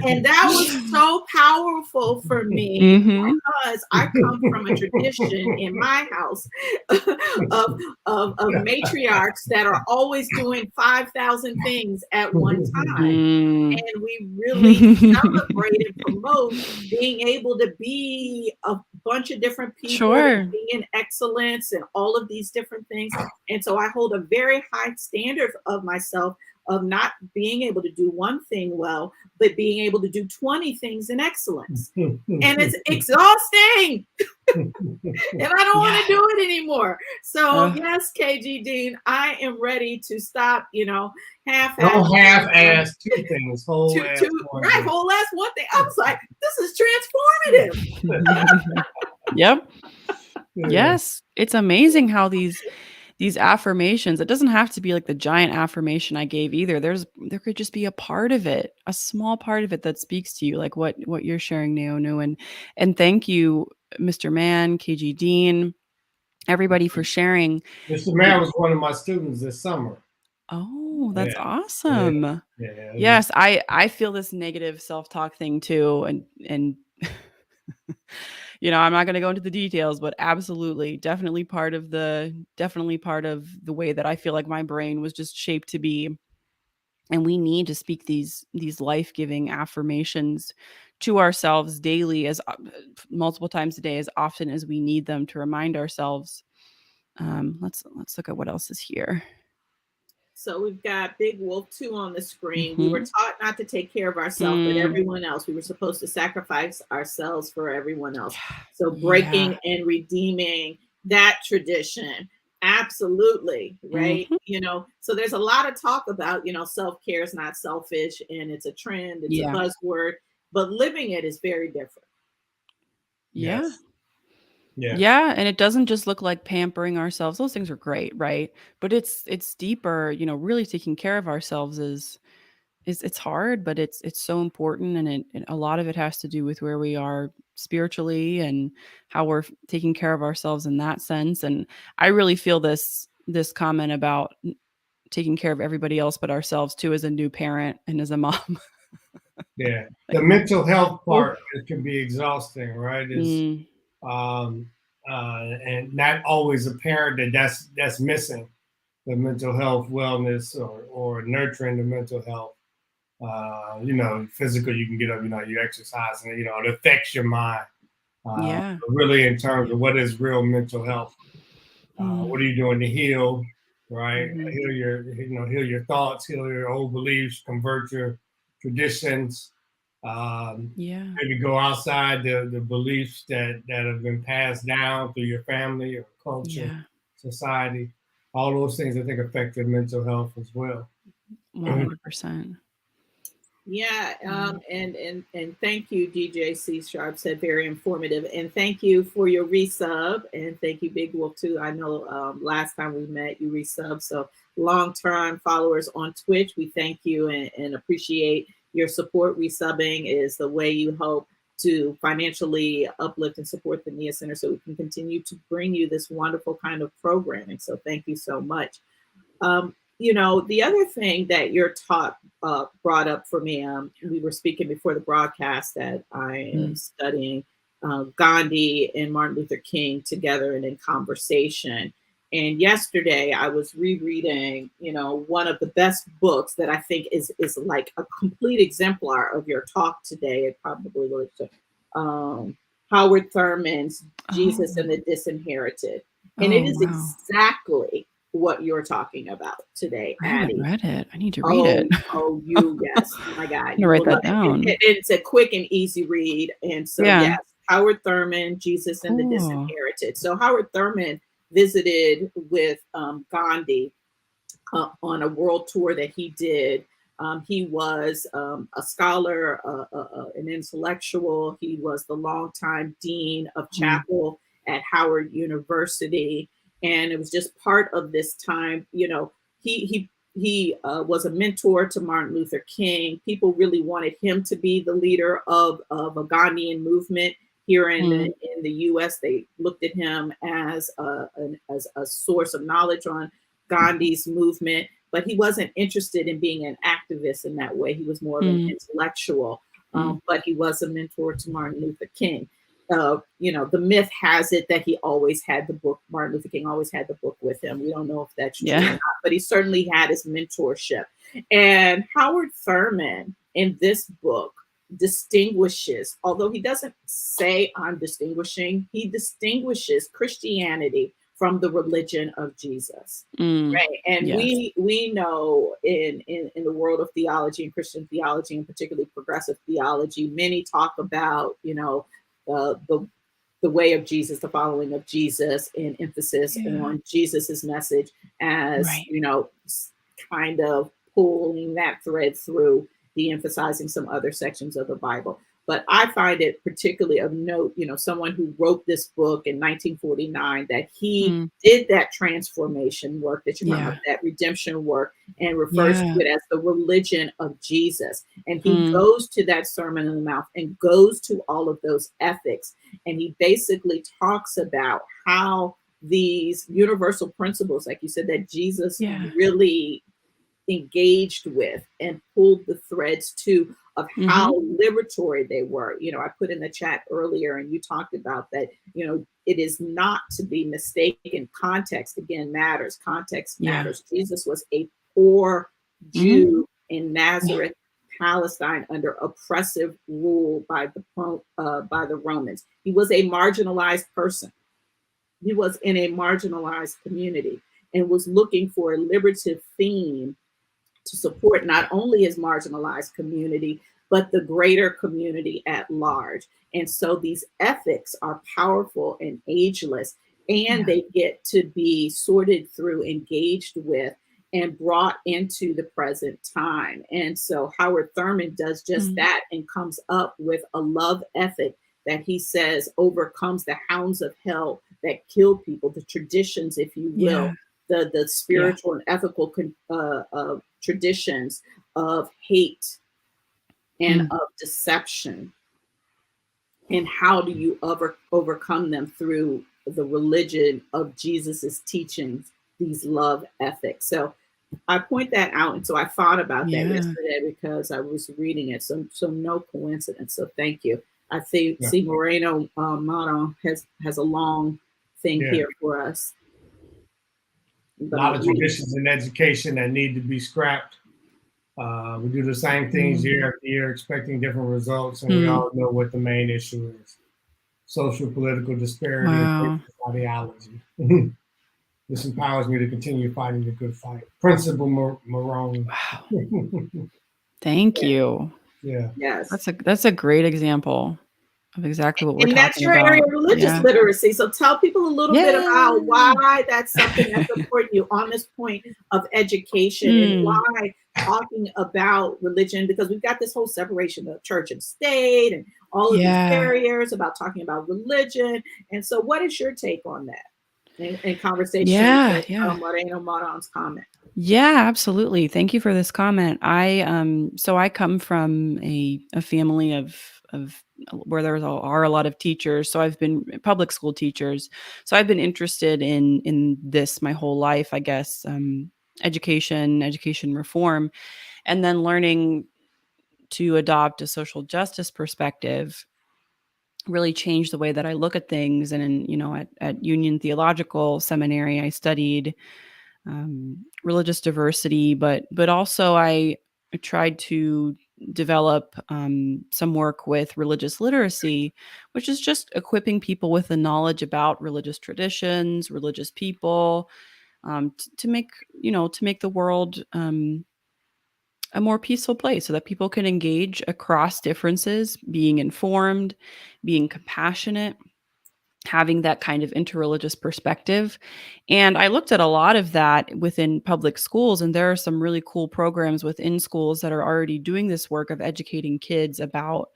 And that was so powerful for me Mhm. because I come from a tradition in my house of, of matriarchs that are always doing 5,000 things at one time. Mm. And we really celebrate and promote being able to be a bunch of different people and Sure. being in excellence and all of these different things. And so I hold a very high standard of myself of not being able to do one thing well, but being able to do 20 things in excellence. And it's exhausting. And I don't want Yeah. to do it anymore. So Ugh. yes, KG Dean, I am ready to stop, half-ass Don't half-ass two things, whole ass to one right thing. whole last one thing. I was like, this is transformative. Yep. Yeah. Yes. It's amazing how these affirmations, it doesn't have to be like the giant affirmation I gave either. There could just be a part of it, a small part of it that speaks to you, like what you're sharing, Naonu. And thank you, Mr. Mann, KG Dean, everybody for sharing. Mr. You Mayor was one of my students this summer. Oh, that's Yeah, yeah, awesome. yeah. Yes, I feel this negative self-talk thing too, and I'm not going to go into the details, but absolutely, definitely part of the way that I feel like my brain was just shaped to be. And we need to speak these life-giving affirmations to ourselves daily, as multiple times a day, as often as we need them to remind ourselves. Let's look at what else is here. So we've got Big Wolf 2 on the screen. We were Mm-hmm. taught not to take care of ourselves, but everyone else. We were supposed to sacrifice ourselves for everyone else. So Yeah. breaking and redeeming that tradition. Absolutely. Right. Mm-hmm. So there's a lot of talk about, self-care is not selfish and it's a trend, it's a Yeah. buzzword, but living it is very different. Yeah. Yes. Yeah. Yeah, and it doesn't just look like pampering ourselves. Those things are great, right? But it's deeper, really taking care of ourselves is it's hard, but it's so important, and a lot of it has to do with where we are spiritually and how we're taking care of ourselves in that sense. And I really feel this comment about taking care of everybody else but ourselves too, as a new parent and as a mom. Yeah, the mental health part, it can be exhausting, right? Is and not always apparent that's missing the mental health wellness or nurturing the mental health. Physical, you can get up, you exercise, and it affects your mind. Yeah. Really, in terms of what is real mental health, what are you doing to heal, right? Heal your thoughts, heal your old beliefs, convert your traditions. Maybe go outside the beliefs that have been passed down through your family or culture, society. All those things, I think, affect your mental health as well. 100%. Yeah, and thank you, DJ C Sharp, said very informative, and thank you for your resub, and thank you, Big Wolf, too. I know last time we met, you resub, so long-term followers on Twitch, we thank you and appreciate your support. Resubbing is the way you hope to financially uplift and support the Niyah Center, so we can continue to bring you this wonderful kind of programming. So thank you so much. The other thing that your talk brought up for me, we were speaking before the broadcast that I am studying Gandhi and Martin Luther King together and in conversation. And yesterday I was rereading, one of the best books that I think is like a complete exemplar of your talk today. It probably was Howard Thurman's Jesus and the Disinherited. And it is exactly what you're talking about today, I Addie. haven't read it. I need to read it. Yes, my God. You write that down. It's a quick and easy read. And so, yes, Howard Thurman, Jesus and the Disinherited. So Howard Thurman visited with Gandhi on a world tour that he did. He was a scholar, an intellectual. He was the longtime dean of chapel at Howard University. And it was just part of this time, he was a mentor to Martin Luther King. People really wanted him to be the leader of a Gandhian movement here in the U.S. They looked at him as a source of knowledge on Gandhi's movement, but he wasn't interested in being an activist in that way. He was more of an intellectual, but he was a mentor to Martin Luther King. The myth has it that he always had the book. Martin Luther King always had the book with him. We don't know if that's true or not, but he certainly had his mentorship. And Howard Thurman in this book distinguishes, although he doesn't say I'm distinguishing, he distinguishes Christianity from the religion of Jesus. Right. And we know in the world of theology and Christian theology, and particularly progressive theology, many talk about, the way of Jesus, the following of Jesus, and emphasis on Jesus's message as, kind of pulling that thread through, de-emphasizing some other sections of the Bible. But I find it particularly of note, someone who wrote this book in 1949, that he did that transformation work that you're talking about, that redemption work, and refers to it as the religion of Jesus. And he goes to that Sermon on the Mount and goes to all of those ethics. And he basically talks about how these universal principles, like you said, that Jesus really engaged with and pulled the threads to, of how liberatory they were. I put in the chat earlier and you talked about that, it is not to be mistaken. Context again matters. Context matters. Jesus was a poor Jew in Nazareth, Palestine, under oppressive rule by the Romans. He was a marginalized person. He was in a marginalized community and was looking for a liberative theme to support not only his marginalized community, but the greater community at large. And so these ethics are powerful and ageless, and they get to be sorted through, engaged with, and brought into the present time. And so Howard Thurman does just that and comes up with a love ethic that he says overcomes the hounds of hell that kill people, the traditions, if you will, the spiritual and ethical traditions of hate and of deception. and how do you overcome them through the religion of Jesus's teachings, these love ethics. So I point that out, and so I thought about that Yeah. yesterday because I was reading it. So no coincidence. So thank you. I see Yeah. Moreno Mato has a long thing Yeah. here for us. A lot of traditions in education that need to be scrapped. We do the same things year after year, expecting different results, and we all know what the main issue is: social political disparity and ideology. This empowers me to continue fighting the good fight. Principal Marone. Wow. Thank you. Yeah. Yes. That's a great example of exactly what we're And that's talking your about. area of religious literacy. So tell people a little bit about why that's something that's important to you on this point of education and why talking about religion, because we've got this whole separation of church and state and all of these barriers about talking about religion. And so what is your take on that in conversation with Moreno Maron's comment? Yeah, absolutely. Thank you for this comment. So I come from a family of where are a lot of teachers. So I've been public school teachers. So I've been interested in this my whole life, I guess. Education reform, and then learning to adopt a social justice perspective really changed the way that I look at things. And at Union Theological Seminary, I studied religious diversity, but also I tried to develop some work with religious literacy, which is just equipping people with the knowledge about religious traditions, religious people, to make the world a more peaceful place, so that people can engage across differences, being informed, being compassionate, having that kind of interreligious perspective. And I looked at a lot of that within public schools, and there are some really cool programs within schools that are already doing this work of educating kids about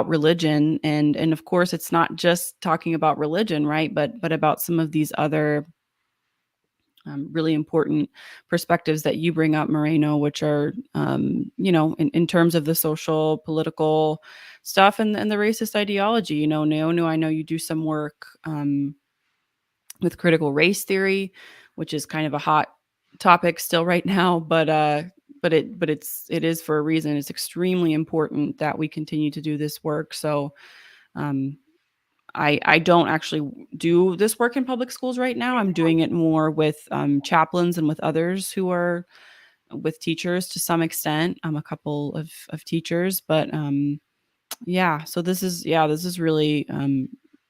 religion. And of course, it's not just talking about religion, right? But about some of these other really important perspectives that you bring up, Moreno, which are, in terms of the social, political stuff and the racist ideology. Neonu, I know you do some work with critical race theory, which is kind of a hot topic still right now, but it is for a reason. It's extremely important that we continue to do this work. So, I don't actually do this work in public schools right now. I'm doing it more with chaplains and with others who are with teachers to some extent. I'm a couple of teachers, but so this is really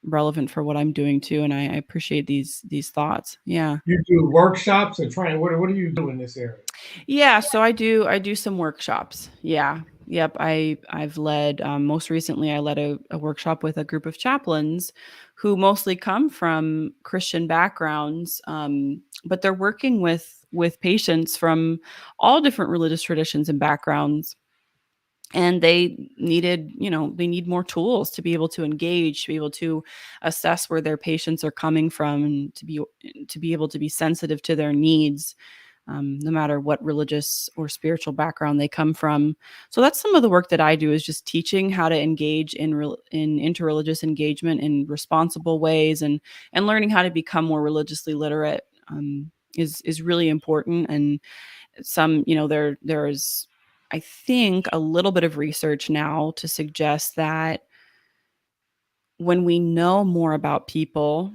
relevant for what I'm doing too, and I appreciate these thoughts. Yeah. You do workshops or training. What do you do in this area? Yeah, so I do some workshops. Yeah. Yep. I've led, most recently I led a workshop with a group of chaplains who mostly come from Christian backgrounds, but they're working with patients from all different religious traditions and backgrounds. And they need more tools to be able to engage, to be able to assess where their patients are coming from, and to be able to be sensitive to their needs, no matter what religious or spiritual background they come from. So that's some of the work that I do, is just teaching how to engage in interreligious engagement in responsible ways, and learning how to become more religiously literate is really important. And there's I think a little bit of research now to suggest that when we know more about people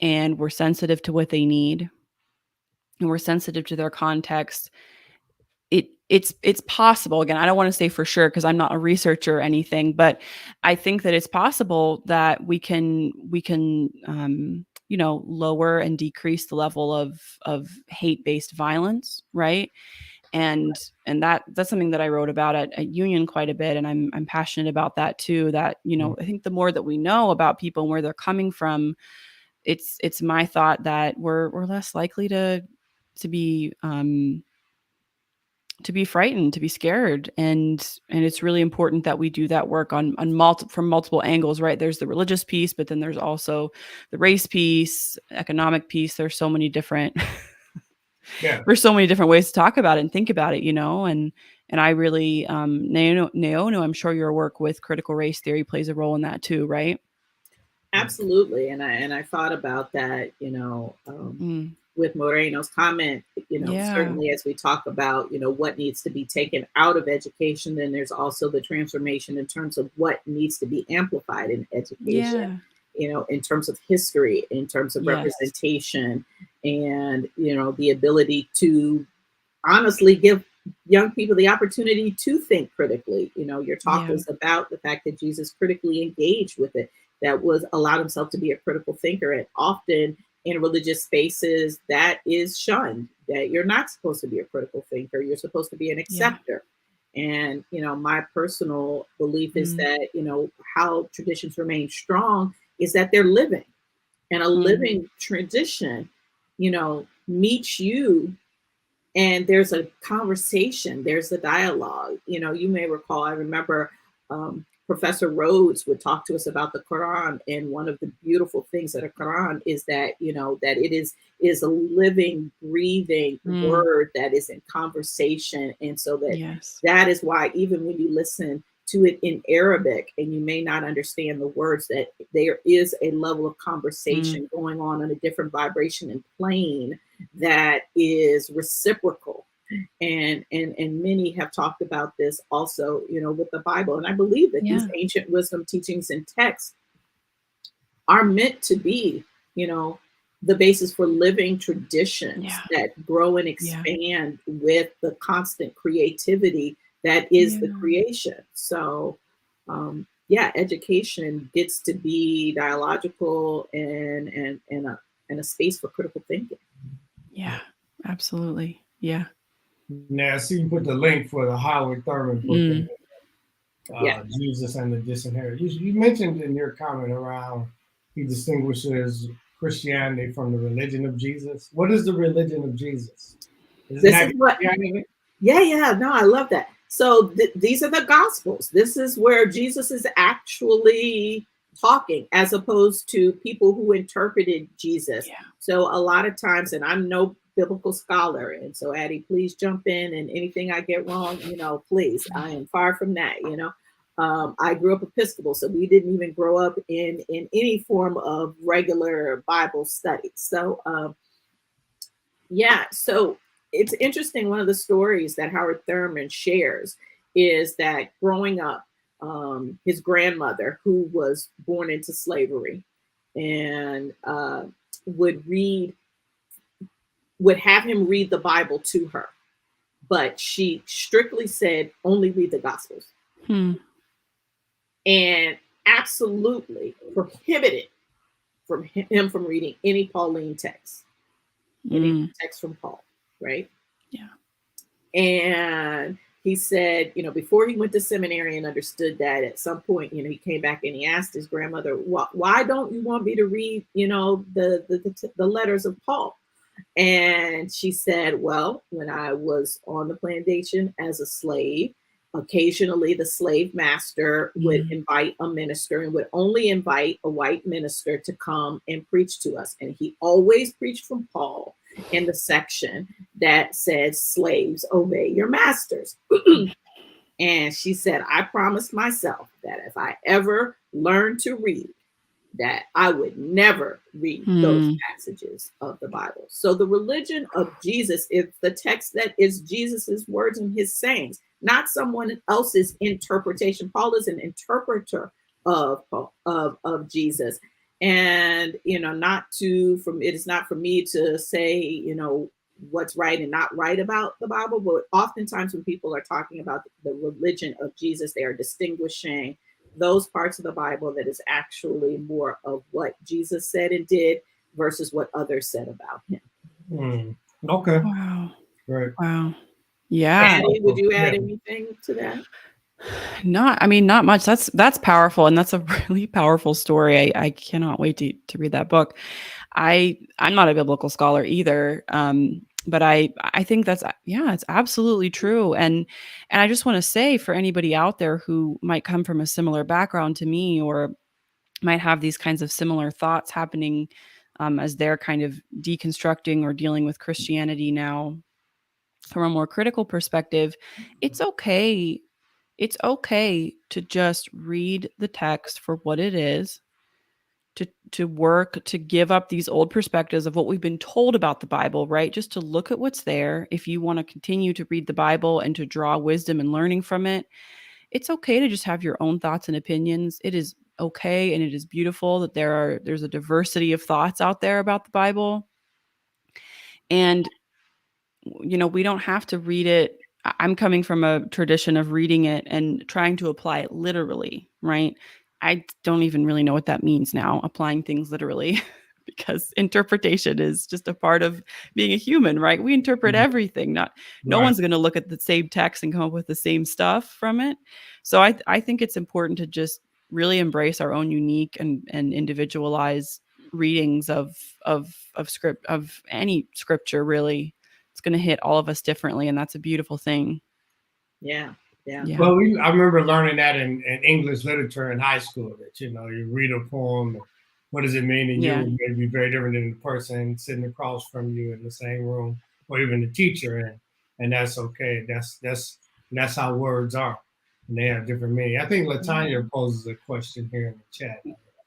and we're sensitive to what they need and we're sensitive to their context, it's possible. Again, I don't want to say for sure because I'm not a researcher or anything, but I think that it's possible that we can lower and decrease the level of hate-based violence, right? And that's something that I wrote about at Union quite a bit, and I'm passionate about that too. That I think the more that we know about people and where they're coming from, it's my thought that we're less likely to be frightened, to be scared, and it's really important that we do that work on from multiple angles, right? There's the religious piece, but then there's also the race piece, economic piece. There's so many different Yeah. There's so many different ways to talk about it and think about it, and I really, Naono, I'm sure your work with critical race theory plays a role in that too, right? Absolutely. And I thought about that, Mm. with Moreno's comment, Yeah. certainly as we talk about, what needs to be taken out of education, then there's also the transformation in terms of what needs to be amplified in education, Yeah. in terms of history, in terms of Yes. representation, and, the ability to honestly give young people the opportunity to think critically. Your talk Yeah. was about the fact that Jesus critically engaged with it, that was allowed himself to be a critical thinker. And often in religious spaces, that is shunned, that you're not supposed to be a critical thinker, you're supposed to be an Yeah. acceptor. And, my personal belief is Mm. that, how traditions remain strong is that they're living. And a Mm. living tradition, meets you, and there's a conversation, there's a dialogue. You may recall, I remember, Professor Rhodes would talk to us about the Quran, and one of the beautiful things of the Quran is that, that it is a living, breathing Mm. word that is in conversation. And so Yes. that is why, even when you listen to it in Arabic and you may not understand the words, that there is a level of Mm. conversation going on a different vibration and plane that is reciprocal. And many have talked about this also, with the Bible. And I believe that these Yeah. ancient wisdom teachings and texts are meant to be, you know, the basis for living traditions Yeah. that grow and Yeah. expand with the constant creativity that is the Yeah. creation. So, yeah, education gets to be dialogical and a space for critical thinking. Yeah. Absolutely. Yeah. Now, I see you put the link for the Howard Thurman book, Mm. Yeah. Jesus and the Disinherited. You mentioned in your comment around he distinguishes Christianity from the religion of Jesus. What is the religion of Jesus? Isn't This that is what Christianity? Yeah, no, I love that. So these are the gospels. This is where Jesus is actually talking, as opposed to people who interpreted Jesus. Yeah. So a lot of times, and I'm no biblical scholar, and so Addie, please jump in, and anything I get wrong, please. I am far from that. I grew up Episcopal, so we didn't even grow up in any form of regular Bible study. So yeah, so it's interesting. One of the stories that Howard Thurman shares is that growing up, his grandmother, who was born into slavery, and would read, would have him read the Bible to her, but she strictly said only read the Gospels, Hmm. and absolutely prohibited him from reading any Pauline text, any Mm. text from Paul, right? Yeah. And he said, before he went to seminary and understood that, at some point, he came back and he asked his grandmother, why don't you want me to read, the letters of Paul? And she said, well, when I was on the plantation as a slave, occasionally the slave master would Mm. invite a minister, and would only invite a white minister to come and preach to us. And he always preached from Paul in the section that said, slaves, obey your masters. And she said, I promised myself that if I ever learned to read, that I would never read those Hmm. passages of the Bible. So the religion of Jesus is the text that is Jesus's words and his sayings, not someone else's interpretation. Paul is an interpreter of Jesus. And it is not for me to say, what's right and not right about the Bible, but oftentimes when people are talking about the religion of Jesus, they are distinguishing those parts of the Bible that is actually more of what Jesus said and did versus what others said about him. Okay. Wow. Right. Wow. Yeah. Addie, would you add Yeah. anything to that? Not much. That's powerful. And that's a really powerful story. I cannot wait to read that book. I'm not a biblical scholar either. But I think it's absolutely true. And I just want to say, for anybody out there who might come from a similar background to me, or might have these kinds of similar thoughts happening as they're kind of deconstructing or dealing with Christianity now from a more critical perspective. It's okay. It's okay to just read the text for what it is, to work to give up these old perspectives of what we've been told about the Bible, right? Just to look at what's there. If you want to continue to read the Bible and to draw wisdom and learning from it, it's okay to just have your own thoughts and opinions. It is okay, and it is beautiful that there's a diversity of thoughts out there about the Bible. And we don't have to read it. I'm coming from a tradition of reading it and trying to apply it literally, right? I don't even really know what that means now, applying things literally, because interpretation is just a part of being a human, right? We interpret everything. No one's going to look at the same text and come up with the same stuff from it. So I think it's important to just really embrace our own unique and individualized readings of script, of any scripture, really. It's going to hit all of us differently, and that's a beautiful thing. Yeah. Well, I remember learning that in English literature in high school, that, you read a poem, what does it mean to you? It may be very different than the person sitting across from you in the same room, or even the teacher, and that's okay. That's how words are, and they have different meaning. I think Latanya poses a question here in the chat.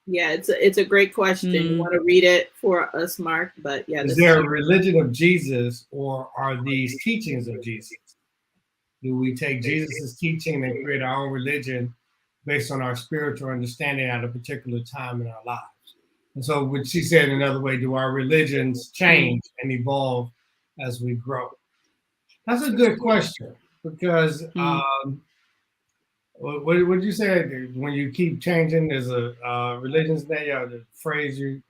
Yeah, it's a great question. You want to read it for us, Mark? But yeah, is there a religion of Jesus, or are these teachings of Jesus? Do we take Jesus' teaching and create our own religion based on our spiritual understanding at a particular time in our lives? And so, what she said another way, do our religions change and evolve as we grow? That's a good question, because what would you say when you keep changing? There's a religion's name, the phrase you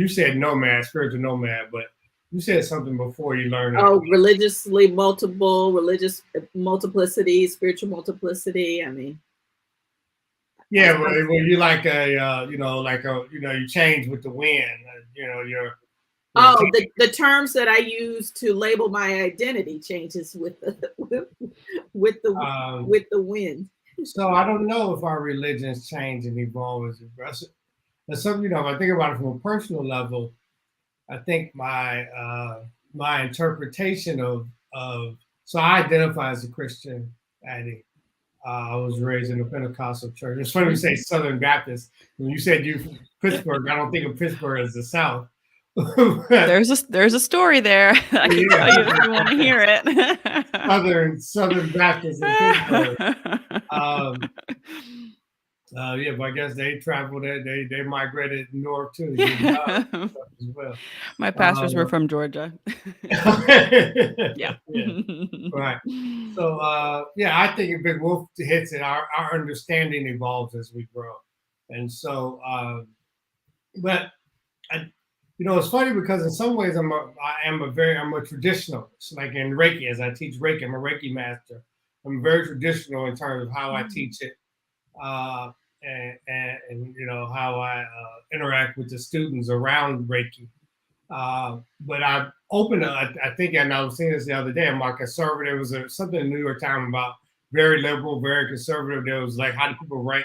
said nomad, spiritual nomad, but you said something before you learned. Religiously multiple, religious multiplicity, spiritual multiplicity. I mean, yeah, well, you like you change with the wind. The terms that I use to label my identity changes with the wind. So I don't know if our religions change and evolve as aggressive. And some, if I think about it from a personal level, I think my interpretation of so I identify as a Christian, Addie. I was raised in a Pentecostal church. It's funny you say Southern Baptist. When you said you from Pittsburgh, I don't think of Pittsburgh as the South. There's a story there. I can tell you if you want to hear it. Southern Baptist in Pittsburgh. But I guess they traveled. They migrated north too. As well. My pastors were from Georgia. Yeah. Right. So I think if Big Wolf hits it, our understanding evolves as we grow, and so. But it's funny because in some ways I'm a traditionalist. Like in Reiki, as I teach Reiki, I'm a Reiki master. I'm very traditional in terms of how I teach it. And how I interact with the students around Reiki. But I opened I think, and I was seeing this the other day, I'm more conservative. There was something in the New York Times about very liberal, very conservative. There was like, how do people rank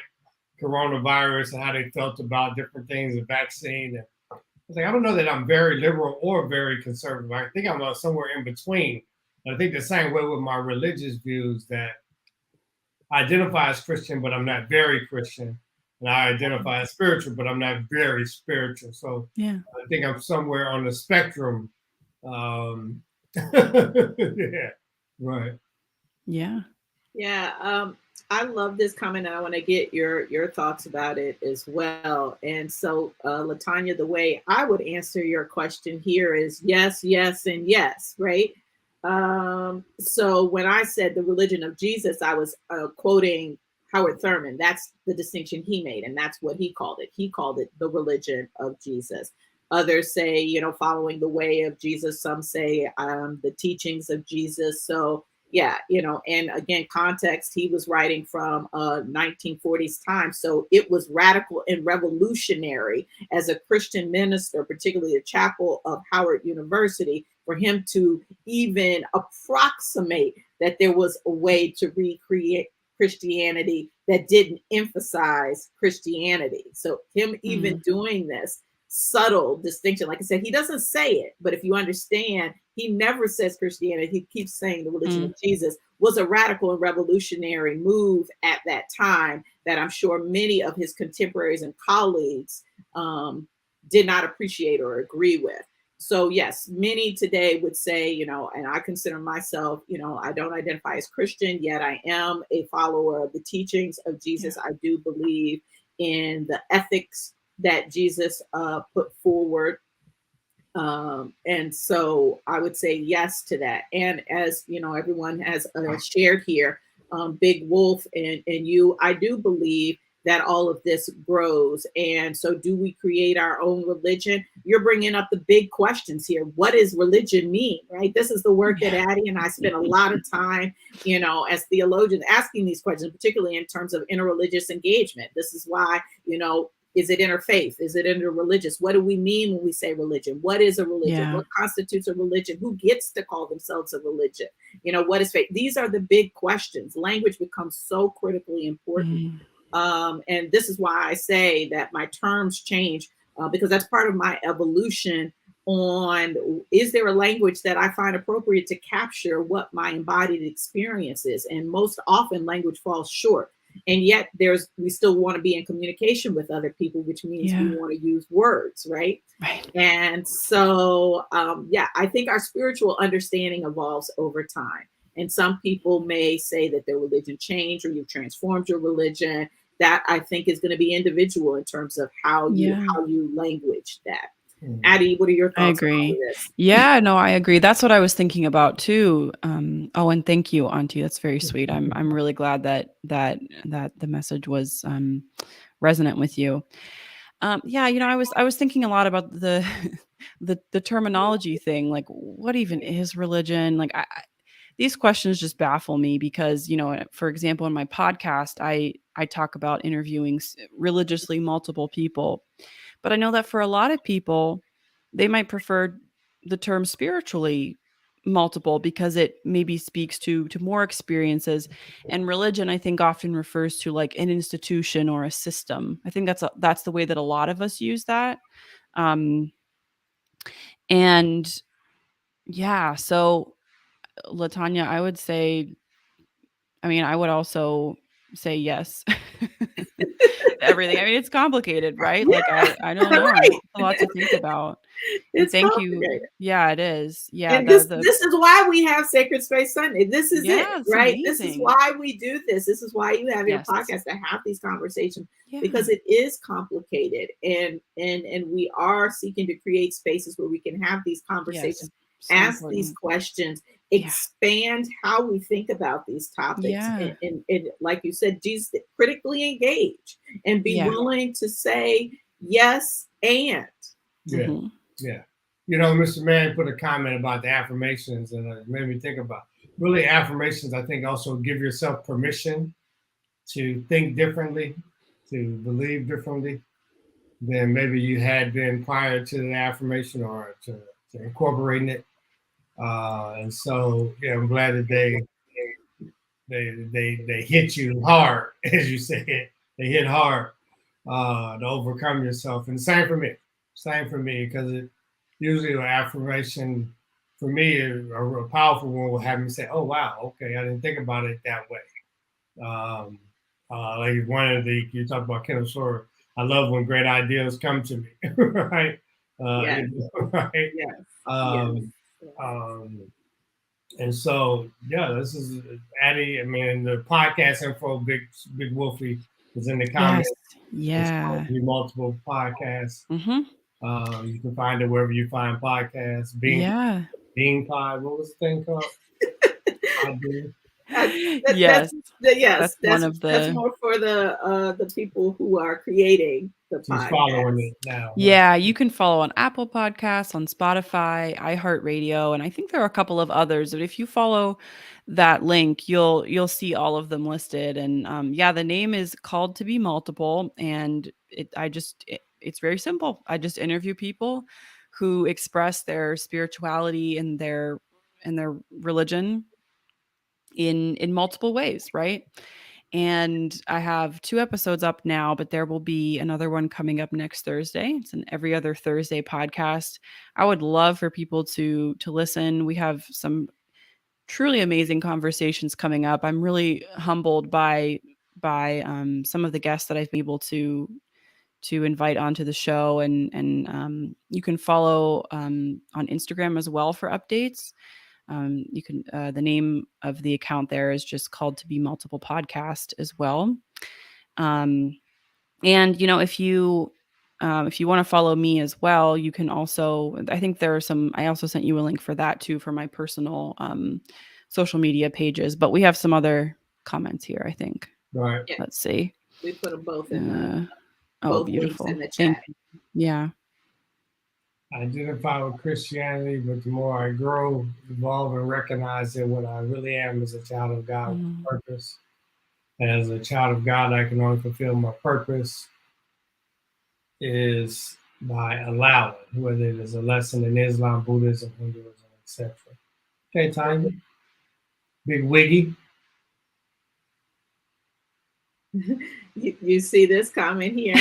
coronavirus and how they felt about different things, the vaccine. And I was like, I don't know that I'm very liberal or very conservative. I think I'm somewhere in between. And I think the same way with my religious views, that I identify as Christian, but I'm not very Christian. And I identify as spiritual, but I'm not very spiritual. So I think I'm somewhere on the spectrum. Yeah, right. Yeah. Yeah. I love this comment, and I want to get your thoughts about it as well. And so, Latanya, the way I would answer your question here is yes, yes, and yes, right? So when I said the religion of Jesus, I was quoting Howard Thurman. That's the distinction he made, and that's what he called it. He called it the religion of Jesus. Others say, following the way of Jesus. Some say the teachings of Jesus. So yeah, and again, context, he was writing from 1940s time. So it was radical and revolutionary as a Christian minister, particularly the chapel of Howard University, for him to even approximate that there was a way to recreate Christianity that didn't emphasize Christianity. So him even doing this subtle distinction. Like I said, he doesn't say it, but if you understand, he never says Christianity. He keeps saying the religion of Jesus was a radical and revolutionary move at that time that I'm sure many of his contemporaries and colleagues did not appreciate or agree with. So yes, many today would say, and I consider myself, I don't identify as Christian, yet I am a follower of the teachings of Jesus. I do believe in the ethics that Jesus put forward. And so I would say yes to that. And as everyone has shared here, Big Wolf and you, I do believe that all of this grows. And so do we create our own religion? You're bringing up the big questions here. What does religion mean, right? This is the work that Addie and I spent a lot of time, as theologians asking these questions, particularly in terms of interreligious engagement. This is why, is it interfaith? Is it interreligious? What do we mean when we say religion? What is a religion? What constitutes a religion? Who gets to call themselves a religion? What is faith? These are the big questions. Language becomes so critically important. And this is why I say that my terms change because that's part of my evolution on, is there a language that I find appropriate to capture what my embodied experience is? And most often language falls short. And yet we still want to be in communication with other people, which means we want to use words, right? And so, I think our spiritual understanding evolves over time. And some people may say that their religion changed or you've transformed your religion. That I think is going to be individual in terms of how you language that. Addie, what are your thoughts? I agree. On this? Yeah, no, I agree. That's what I was thinking about too. And thank you, Auntie. That's very sweet. I'm really glad that the message was resonant with you. I was thinking a lot about the the terminology thing. Like, what even is religion? Like, these questions just baffle me because, for example, in my podcast, I talk about interviewing religiously multiple people. But I know that for a lot of people, they might prefer the term spiritually multiple because it maybe speaks to more experiences. And religion, I think, often refers to like an institution or a system. I think that's the way that a lot of us use that. And yeah, so LaTanya, I would say, I would also say yes. Everything. It's complicated, right? Yeah, like I don't know. right. It's a lot to think about. It's Thank you. complicated. Yeah, it is. Yeah. And this is why we have Sacred Space Sunday. This is it, it's right? amazing. This is why we do this. This is why you have your Yes. podcast to have these conversations because it is complicated, and we are seeking to create spaces where we can have these conversations, so ask important. these questions, expand how we think about these topics, and like you said, Jesus, critically engage and be willing to say yes and. Yeah. Mr. Mann put a comment about the affirmations, and it made me think about really affirmations. I think also give yourself permission to think differently, to believe differently than maybe you had been prior to the affirmation or to incorporating it. And so, I'm glad that they hit you hard, as you said. They hit hard to overcome yourself. And same for me, because it usually an affirmation for me, a powerful one will have me say, "Oh wow, okay, I didn't think about it that way." Like one of you talked about Kenneth Sawyer. I love when great ideas come to me, right? Right? Yes. And so, this is Addie. The podcast info, Big Wolfie, is in the comments. Yeah. Multiple podcasts. You can find it wherever you find podcasts. Bean Pod. What was the thing called? Yes. That's more for the people who are creating the podcast. Following it now. Yeah, you can follow on Apple Podcasts, on Spotify, iHeartRadio, and I think there are a couple of others. But if you follow that link, you'll see all of them listed. And the name is Called to Be Multiple, and it's very simple. I just interview people who express their spirituality and their religion in multiple ways, right? And I have 2 episodes up now, but there will be another one coming up next Thursday. It's an every other Thursday podcast. I would love for people to listen. We have some truly amazing conversations coming up. I'm really humbled by some of the guests that I've been able to invite onto the show, and you can follow on Instagram as well for updates. You can the name of the account there is just called To Be Multiple Podcast as well. And if you want to follow me as well, you can also, I think there are some, I also sent you a link for that too, for my personal social media pages, but we have some other comments here, I think. Right. Yeah. Let's see. We put them both in the both beautiful links in the chat. Yeah. I identify with Christianity, but the more I grow, evolve, and recognize that what I really am is a child of God with purpose. And as a child of God, I can only fulfill my purpose is by allowing, whether it is a lesson in Islam, Buddhism, Hinduism, etc. Okay, Tanya. Big Wiggy. You see this comment here.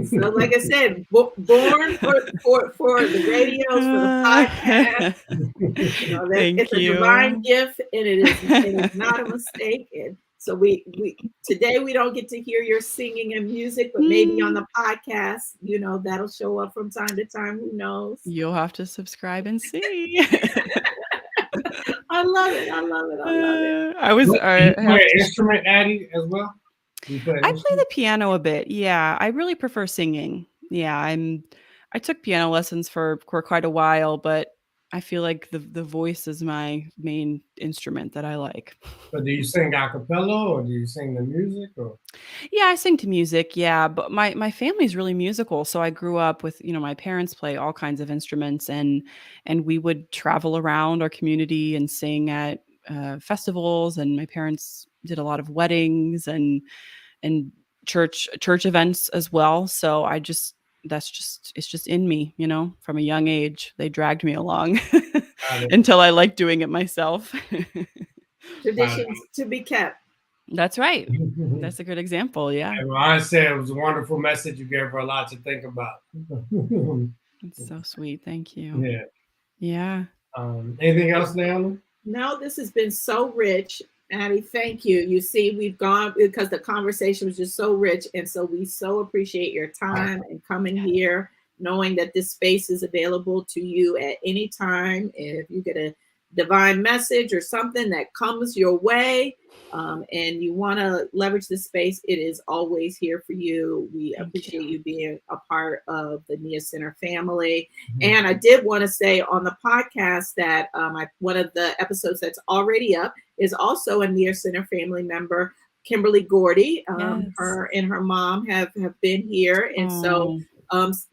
So, like I said, born for the radios, for the podcast. It's a divine gift, and it is not a mistake. And so today we don't get to hear your singing and music, but maybe on the podcast, that'll show up from time to time. Who knows? You'll have to subscribe and see. I love it. I love it. I love it. You play an instrument, Addie, as well? I play the piano a bit. Yeah, I really prefer singing. Yeah, I took piano lessons for quite a while, but I feel like the voice is my main instrument that I like. But do you sing a cappella, or do you sing the music? Or? Yeah, I sing to music. Yeah, but my family's really musical, so I grew up with my parents play all kinds of instruments, and we would travel around our community and sing at festivals, and my parents did a lot of weddings and church events as well. So it's just in me, from a young age. They dragged me along until I liked doing it myself. Traditions to be kept. That's right. That's a good example. Yeah. And Ryan said it was a wonderful message. You gave her a lot to think about. It's so sweet. Thank you. Yeah. Yeah. Anything else, Naomi? No, this has been so rich. Addie, thank you. You see, we've gone because the conversation was just so rich. And so we so appreciate your time and coming here, knowing that this space is available to you at any time. If you get a divine message or something that comes your way, and you want to leverage this space, it is always here for you. We appreciate you being a part of the Niyah Center family. And I did want to say on the podcast that one of the episodes that's already up is also a Niyah Center family member, Kimberly Gordy. Her and her mom have been here. And so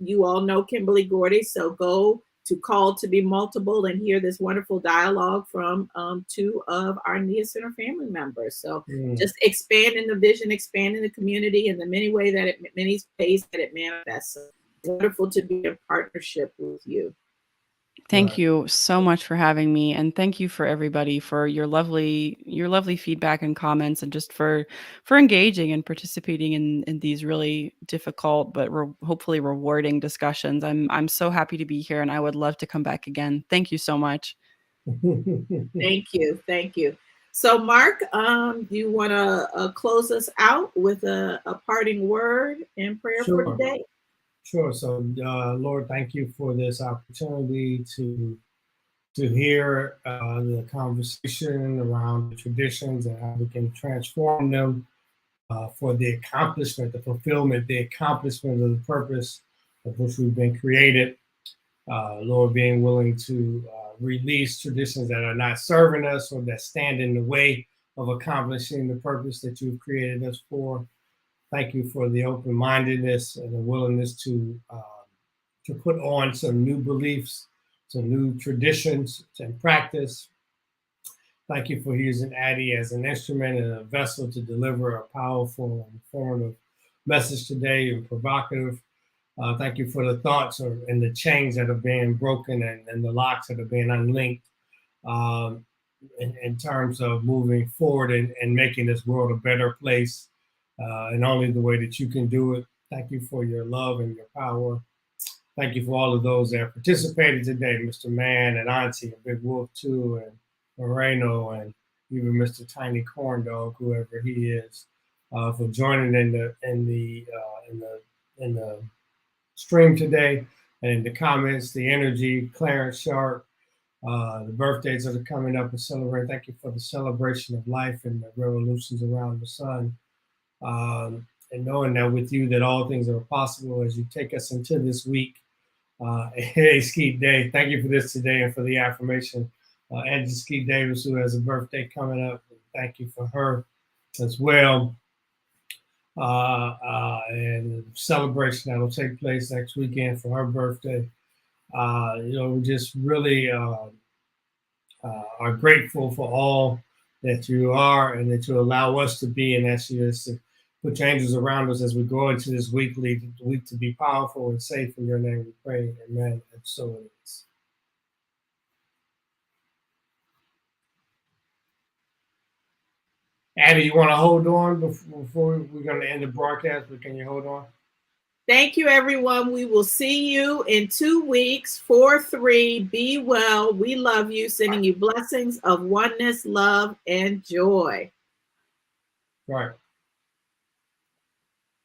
you all know Kimberly Gordy. So go to Call to Be Multiple and hear this wonderful dialogue from two of our Niyah Center family members. So just expanding the vision, expanding the community in the many ways that it manifests. So wonderful to be in partnership with you. Thank you so much for having me, and thank you for everybody for your lovely feedback and comments, and just for engaging and participating in these really difficult but hopefully rewarding discussions. I'm so happy to be here, and I would love to come back again. Thank you so much. Thank you. So, Mark, do you want to close us out with a parting word and prayer for today? Sure. So, Lord, thank you for this opportunity to hear the conversation around the traditions and how we can transform them for the accomplishment, the fulfillment, the accomplishment of the purpose of which we've been created. Lord, being willing to release traditions that are not serving us or that stand in the way of accomplishing the purpose that you've created us for. Thank you for the open-mindedness and the willingness to put on some new beliefs, some new traditions and practice. Thank you for using Addie as an instrument and a vessel to deliver a powerful and informative message today, and provocative. Thank you for the thoughts and the chains that are being broken and the locks that are being unlinked. in terms of moving forward and making this world a better place, and only the way that you can do it. Thank you for your love and your power. Thank you for all of those that participated today, Mr. Man and Auntie and Big Wolf too, and Moreno, and even Mr. Tiny Corn Dog, whoever he is, for joining in the stream today, and in the comments, the energy, Clarence Sharp, the birthdays that are coming up and celebrating. Thank you for the celebration of life and the revolutions around the sun. And knowing that with you that all things are possible as you take us into this week. Hey, Skeet Day, thank you for this today and for the affirmation. Addie Skeet Davis, who has a birthday coming up, thank you for her as well. And celebration that will take place next weekend for her birthday. We just really are grateful for all that you are and that you allow us to be, and that you just put changes around us as we go into this week to be powerful and safe. In your name we pray. Amen. And so it is. Addie, you want to hold on before we're going to end the broadcast, but can you hold on? Thank you, everyone. We will see you in 2 weeks. 4-3. Be well. We love you. Sending you blessings of oneness, love, and joy. Right.